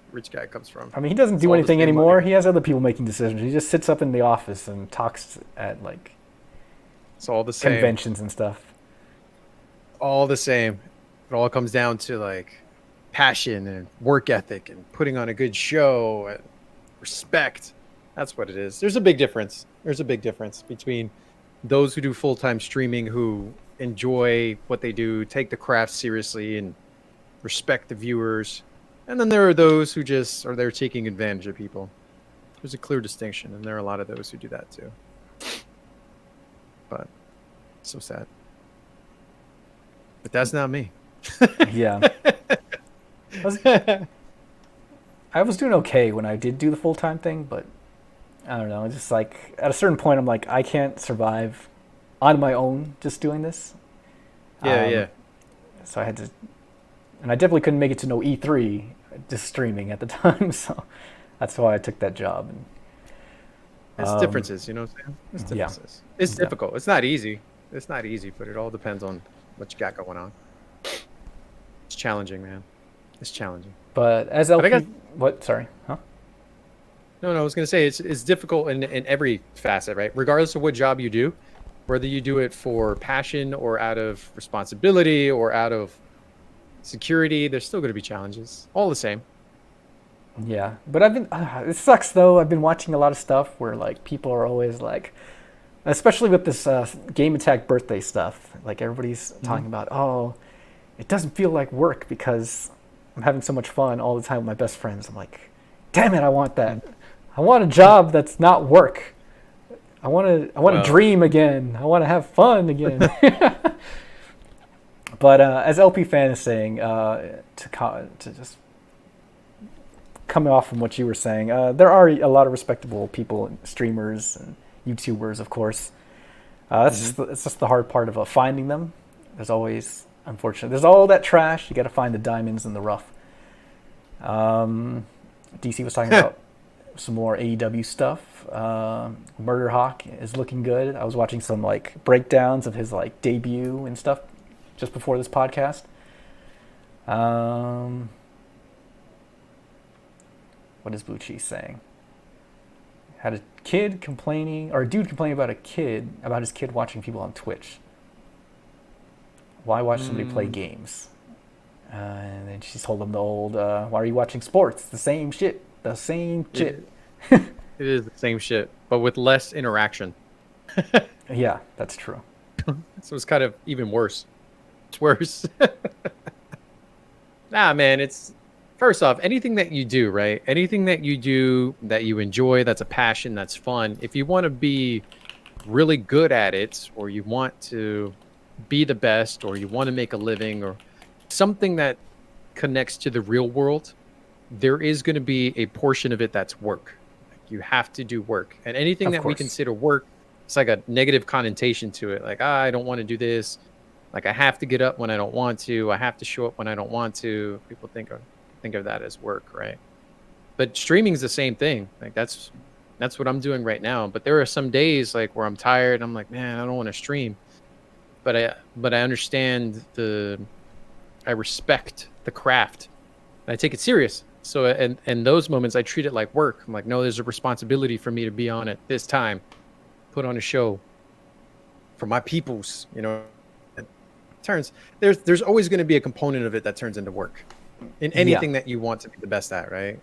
Speaker 2: comes from?
Speaker 1: I mean, he doesn't
Speaker 2: It's
Speaker 1: do
Speaker 2: all the
Speaker 1: anything
Speaker 2: same
Speaker 1: anymore.
Speaker 2: money.
Speaker 1: He has other people making decisions. He just sits up in the office and talks at like
Speaker 2: It's all the same.
Speaker 1: conventions and stuff.
Speaker 2: All the same. It all comes down to like passion and work ethic and putting on a good show and respect. That's what it is. There's a big difference. There's a big difference between those who do full-time streaming, who enjoy what they do, take the craft seriously, and respect the viewers. And then there are those who just are there taking advantage of people. There's a clear distinction, and there are a lot of those who do that too. But so sad. But that's not me.
Speaker 1: Yeah. I was doing okay when I did do the full-time thing, but I don't know. It's just like at a certain point, I'm like, I can't survive on my own just doing this.
Speaker 2: Yeah.
Speaker 1: So I had to, and I definitely couldn't make it to no E3 just streaming at the time. So that's why I took that job. And,
Speaker 2: It's differences, you know what I'm saying? It's differences. Yeah. It's difficult. It's not easy. It's not easy, but it all depends on what you got going on. It's challenging, man. It's challenging.
Speaker 1: But as LP, what? Sorry, huh?
Speaker 2: No, I was gonna say it's difficult in every facet, right? Regardless of what job you do, whether you do it for passion or out of responsibility or out of security, there's still gonna be challenges. All the same.
Speaker 1: Yeah, but I've been. It sucks though. I've been watching a lot of stuff where like people are always like, especially with this Game Attack birthday stuff. Like everybody's talking about, oh, it doesn't feel like work because I'm having so much fun all the time with my best friends. I'm like, damn it, I want that. I want a job that's not work. I want to dream again. I want to have fun again. But as LP Fan is saying, to just coming off from what you were saying, there are a lot of respectable people, streamers and YouTubers, of course. It's just the hard part of finding them. There's always, unfortunately, there's all that trash. You got to find the diamonds in the rough. DC was talking about some more AEW stuff. Murder Hawk is looking good. I was watching some like breakdowns of his like debut and stuff just before this podcast. What is Blue Cheese saying? Had a kid complaining, or a dude complaining about his kid watching people on Twitch. Why watch somebody play games? And then she told him the old, why are you watching sports? It's the same shit. The same shit.
Speaker 2: It is the same shit, but with less interaction.
Speaker 1: Yeah, that's true.
Speaker 2: So it's kind of even worse. It's worse. Nah, man, it's first off, anything that you do, right? Anything that you do that you enjoy, that's a passion, that's fun. If you want to be really good at it, or you want to be the best, or you want to make a living, or something that connects to the real world, there is going to be a portion of it that's work. You have to do work, and anything that we consider work, it's like a negative connotation to it. Like, I don't want to do this. Like, I have to get up when I don't want to. I have to show up when I don't want to. People think of that as work, right? But streaming is the same thing. Like that's what I'm doing right now. But there are some days like where I'm tired. And I'm like, man, I don't want to stream. But I understand I respect the craft. And I take it serious. So and those moments I treat it like work. I'm like, no, there's a responsibility for me to be on it this time, put on a show for my peoples. You know, it turns there's always going to be a component of it that turns into work in anything that you want to be the best at, right?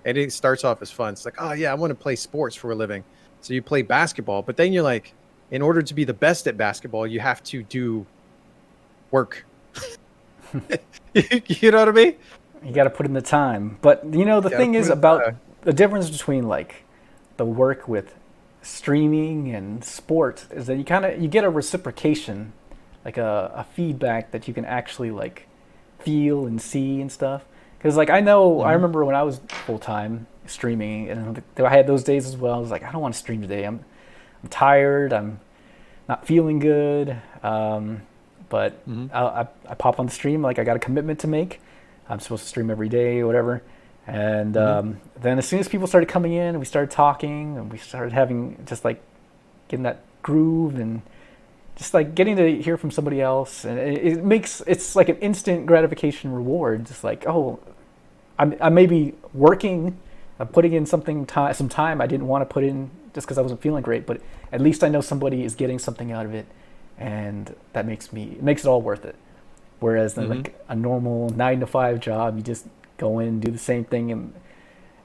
Speaker 2: And it starts off as fun. It's like, oh yeah, I want to play sports for a living. So you play basketball, but then you're like, in order to be the best at basketball, you have to do work. You know what I mean?
Speaker 1: You got to put in the time. But, you know, the thing is about the difference between, like, the work with streaming and sport is that you get a reciprocation, like a feedback that you can actually, like, feel and see and stuff. Because, like, I remember when I was full-time streaming, and I had those days as well. I was like, I don't want to stream today. I'm tired. I'm not feeling good. But I pop on the stream, like, I got a commitment to make. I'm supposed to stream every day or whatever. And then as soon as people started coming in, we started talking, and we started having just like getting that groove and just like getting to hear from somebody else, and it's like an instant gratification reward. Just like, oh, I may be working, I'm putting in some time I didn't want to put in just because I wasn't feeling great, but at least I know somebody is getting something out of it, and that makes it all worth it. Whereas like a normal 9-to-5 job, you just go in and do the same thing, and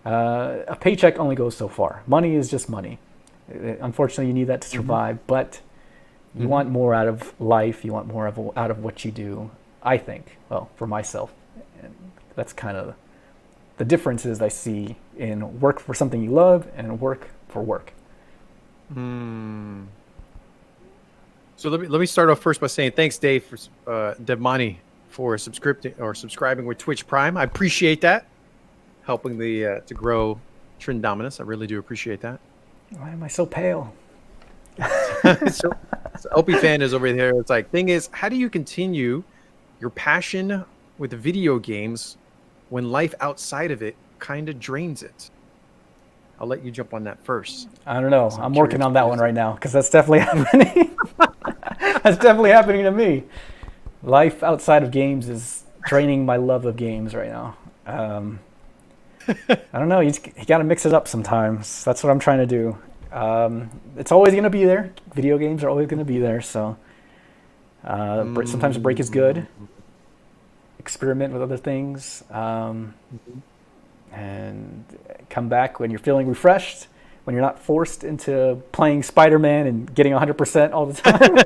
Speaker 1: a paycheck only goes so far. Money is just money. Unfortunately, you need that to survive, but you want more out of life. You want more out of what you do, I think. Well, for myself. And that's kind of the differences I see in work for something you love and work for work.
Speaker 2: So let me start off first by saying thanks, Dave, for Devmani, for subscribing with Twitch Prime. I appreciate that, helping to grow Trindominus. I really do appreciate that.
Speaker 1: Why am I so pale?
Speaker 2: so LP fan is over there. It's like, thing is, how do you continue your passion with the video games when life outside of it kind of drains it? I'll let you jump on that first.
Speaker 1: I don't know. I'm working on that one right now because that's definitely happening. That's definitely happening to me. Life outside of games is draining my love of games right now. I don't know. You got to mix it up sometimes. That's what I'm trying to do. It's always going to be there. Video games are always going to be there. So sometimes a break is good. Experiment with other things. And come back when you're feeling refreshed, when you're not forced into playing Spider-Man and getting 100% all the time.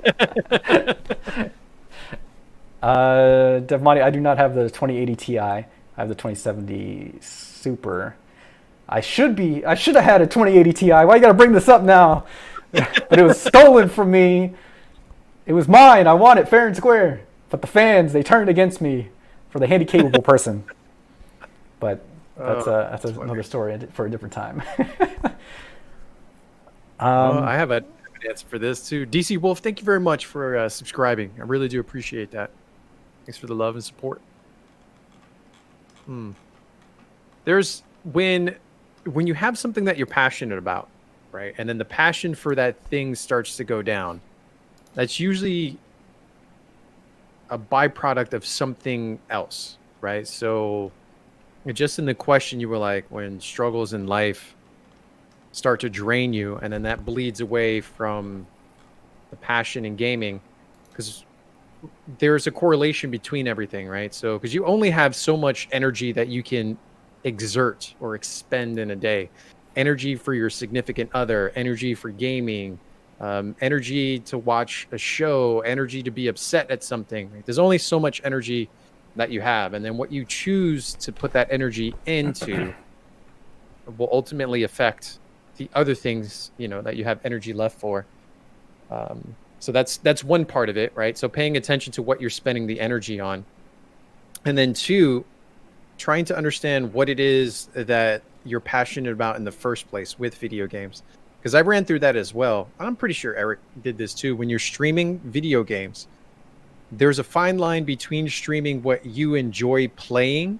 Speaker 1: Devmani, I do not have the 2080 Ti. I have the 2070 Super. I should have had a 2080 Ti. Why you gotta bring this up now? But it was stolen from me. It was mine. I want it fair and square. But the fans, they turned against me for the handy-capable person. But that's another story for a different time.
Speaker 2: I have an answer for this too. DC Wolf, thank you very much for subscribing. I really do appreciate that. Thanks for the love and support. There's when you have something that you're passionate about, right? And then the passion for that thing starts to go down. That's usually a byproduct of something else, right? So just in the question, you were like, when struggles in life start to drain you, and then that bleeds away from the passion in gaming, because there's a correlation between everything, right? So because you only have so much energy that you can exert or expend in a day. Energy for your significant other, energy for gaming, energy to watch a show, energy to be upset at something. Right? There's only so much energy that you have, and then what you choose to put that energy into will ultimately affect the other things, that you have energy left for. So that's one part of it, right? So paying attention to what you're spending the energy on, and then two, trying to understand what it is that you're passionate about in the first place with video games. Because I ran through that as well. I'm pretty sure Eric did this too. When you're streaming video games, there's a fine line between streaming what you enjoy playing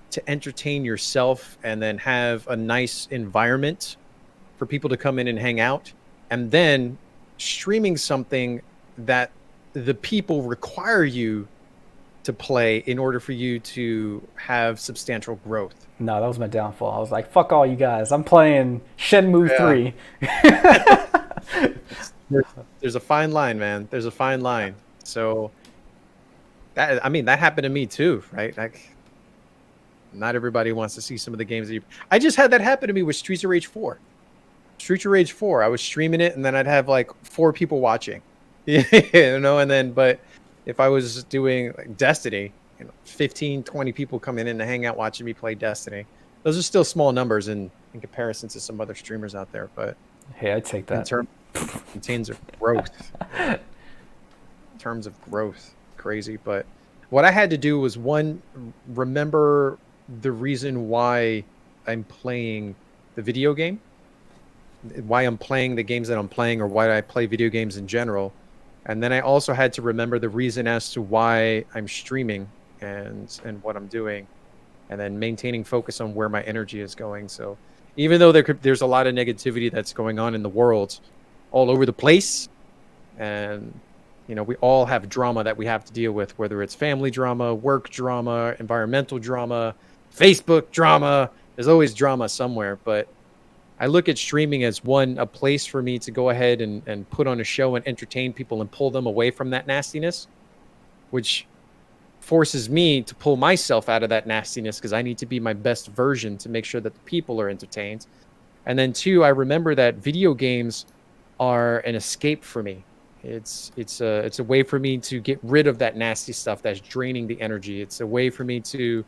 Speaker 2: to entertain yourself and then have a nice environment for people to come in and hang out, and then streaming something that the people require you to play in order for you to have substantial growth.
Speaker 1: No, that was my downfall. I was like, fuck all you guys. I'm playing Shenmue 3.
Speaker 2: There's a fine line, man. There's a fine line. So that happened to me too, right? Like, not everybody wants to see some of the games I just had that happen to me with Streets of Rage 4. Streets of Rage 4, I was streaming it and then I'd have like 4 people watching. And then but if I was doing like Destiny, 15, 20 people coming in to hang out watching me play Destiny. Those are still small numbers in comparison to some other streamers out there, but
Speaker 1: hey, I'd take that.
Speaker 2: In terms of growth. Crazy. But what I had to do was, one, remember the reason why I'm playing the video game, why I'm playing the games that I'm playing, or why I play video games in general. And then I also had to remember the reason as to why I'm streaming and what I'm doing, and then maintaining focus on where my energy is going. So even though there's a lot of negativity that's going on in the world all over the place, and You know, we all have drama that we have to deal with, whether it's family drama, work drama, environmental drama, Facebook drama. There's always drama somewhere. But I look at streaming as a place for me to go ahead and put on a show and entertain people and pull them away from that nastiness, which forces me to pull myself out of that nastiness because I need to be my best version to make sure that the people are entertained. And then 2, I remember that video games are an escape for me. It's a way for me to get rid of that nasty stuff that's draining the energy. It's a way for me to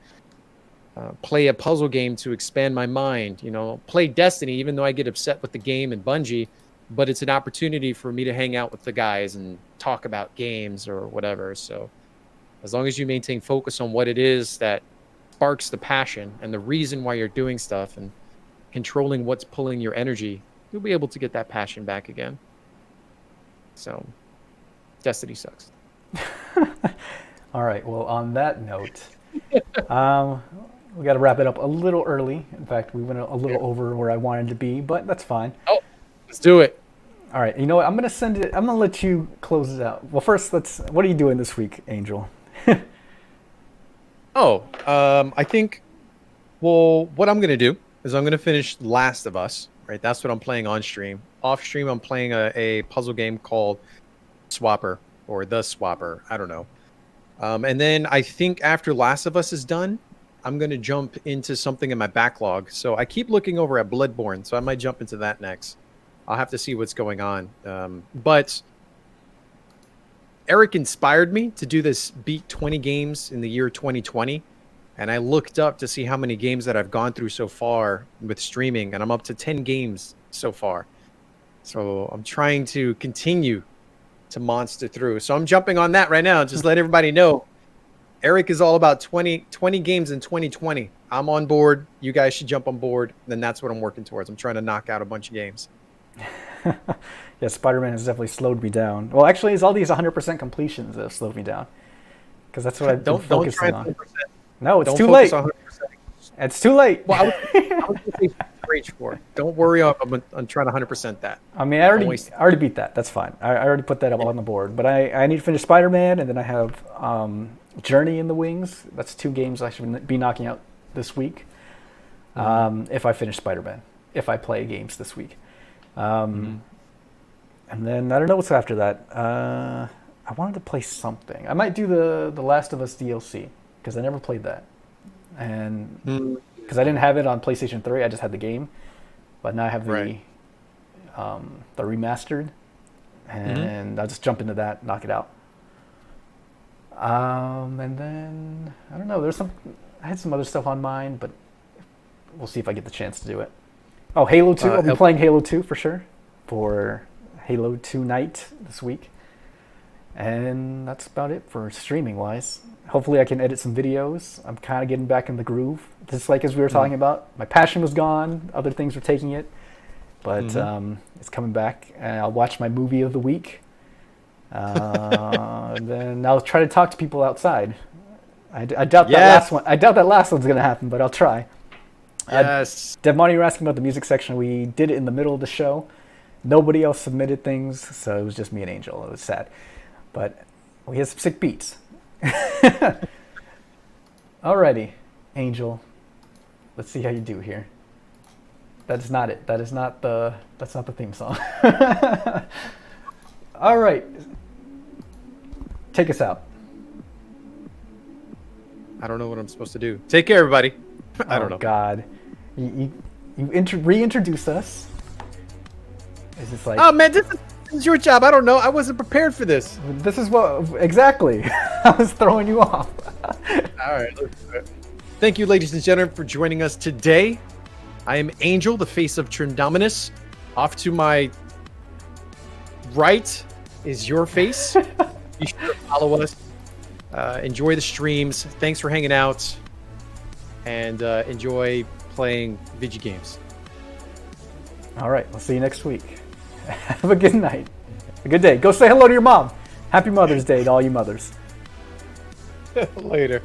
Speaker 2: play a puzzle game to expand my mind. You know, play Destiny, even though I get upset with the game and Bungie, but it's an opportunity for me to hang out with the guys and talk about games or whatever. So as long as you maintain focus on what it is that sparks the passion and the reason why you're doing stuff and controlling what's pulling your energy, you'll be able to get that passion back again. So, Destiny sucks.
Speaker 1: All right. Well, on that note, we got to wrap it up a little early. In fact, we went a little over where I wanted to be, but that's fine.
Speaker 2: Oh, let's do it.
Speaker 1: All right. You know what? I'm going to let you close it out. Well, first, what are you doing this week, Angel?
Speaker 2: I think, what I'm going to do is I'm going to finish Last of Us, right? That's what I'm playing on stream. Off stream, I'm playing a puzzle game called Swapper or The Swapper. I don't know. And then I think after Last of Us is done, I'm going to jump into something in my backlog. So I keep looking over at Bloodborne, so I might jump into that next. I'll have to see what's going on. But Eric inspired me to do this beat 20 games in the year 2020. And I looked up to see how many games that I've gone through so far with streaming. And I'm up to 10 games so far. So I'm trying to continue to monster through. So I'm jumping on that right now. Just let everybody know. Eric is all about 20 games in 2020. I'm on board. You guys should jump on board. Then that's what I'm working towards. I'm trying to knock out a bunch of games.
Speaker 1: Yeah, Spider-Man has definitely slowed me down. Well, actually, it's all these 100% completions that have slowed me down. Because that's what I've been focusing on. No, it's too late. It's too late.
Speaker 2: Well, I was going to say Rage 4. Don't worry, I'm trying to 100% that.
Speaker 1: I mean, I already beat that. That's fine. I already put that up on the board. But I need to finish Spider-Man, and then I have Journey in the Wings. That's 2 games I should be knocking out this week. If I finish Spider-Man. If I play games this week. And then I don't know what's after that. I wanted to play something. I might do the Last of Us DLC because I never played that, and because I didn't have it on PlayStation 3, I just had the game. But now I have the remastered, and I'll just jump into that, knock it out. And then I don't know. I had some other stuff on mine, but we'll see if I get the chance to do it. Oh, Halo 2. I'll be playing Halo 2 for sure for Halo 2 night this week. And that's about it for streaming wise. Hopefully I can edit some videos. I'm kind of getting back in the groove. Just like as we were talking about, my passion was gone. Other things were taking it. But it's coming back. And I'll watch my movie of the week. And then I'll try to talk to people outside. I doubt that last one. I doubt that last one's going to happen, but I'll try.
Speaker 2: Yes.
Speaker 1: Devmonte, you were asking about the music section. We did it in the middle of the show. Nobody else submitted things, so it was just me and Angel. It was sad. But we had some sick beats. Alrighty, Angel. Let's see how you do here. That is not it. That's not the theme song. All right. Take us out.
Speaker 2: I don't know what I'm supposed to do. Take care, everybody. I don't know.
Speaker 1: Oh, God. You reintroduce us. Is this like...
Speaker 2: Oh, man, this is your job. I don't know. I wasn't prepared for this.
Speaker 1: This is what... Exactly. I was throwing you off.
Speaker 2: All right. Let's do it. Thank you, ladies and gentlemen, for joining us today. I am Angel, the face of Trindominus. Off to my right is YourFace. You should follow us. Enjoy the streams. Thanks for hanging out. And enjoy playing video games.
Speaker 1: All right. We'll see you next week. Have a good night. A good day. Go say hello to your mom. Happy Mother's Day to all you mothers.
Speaker 2: Later.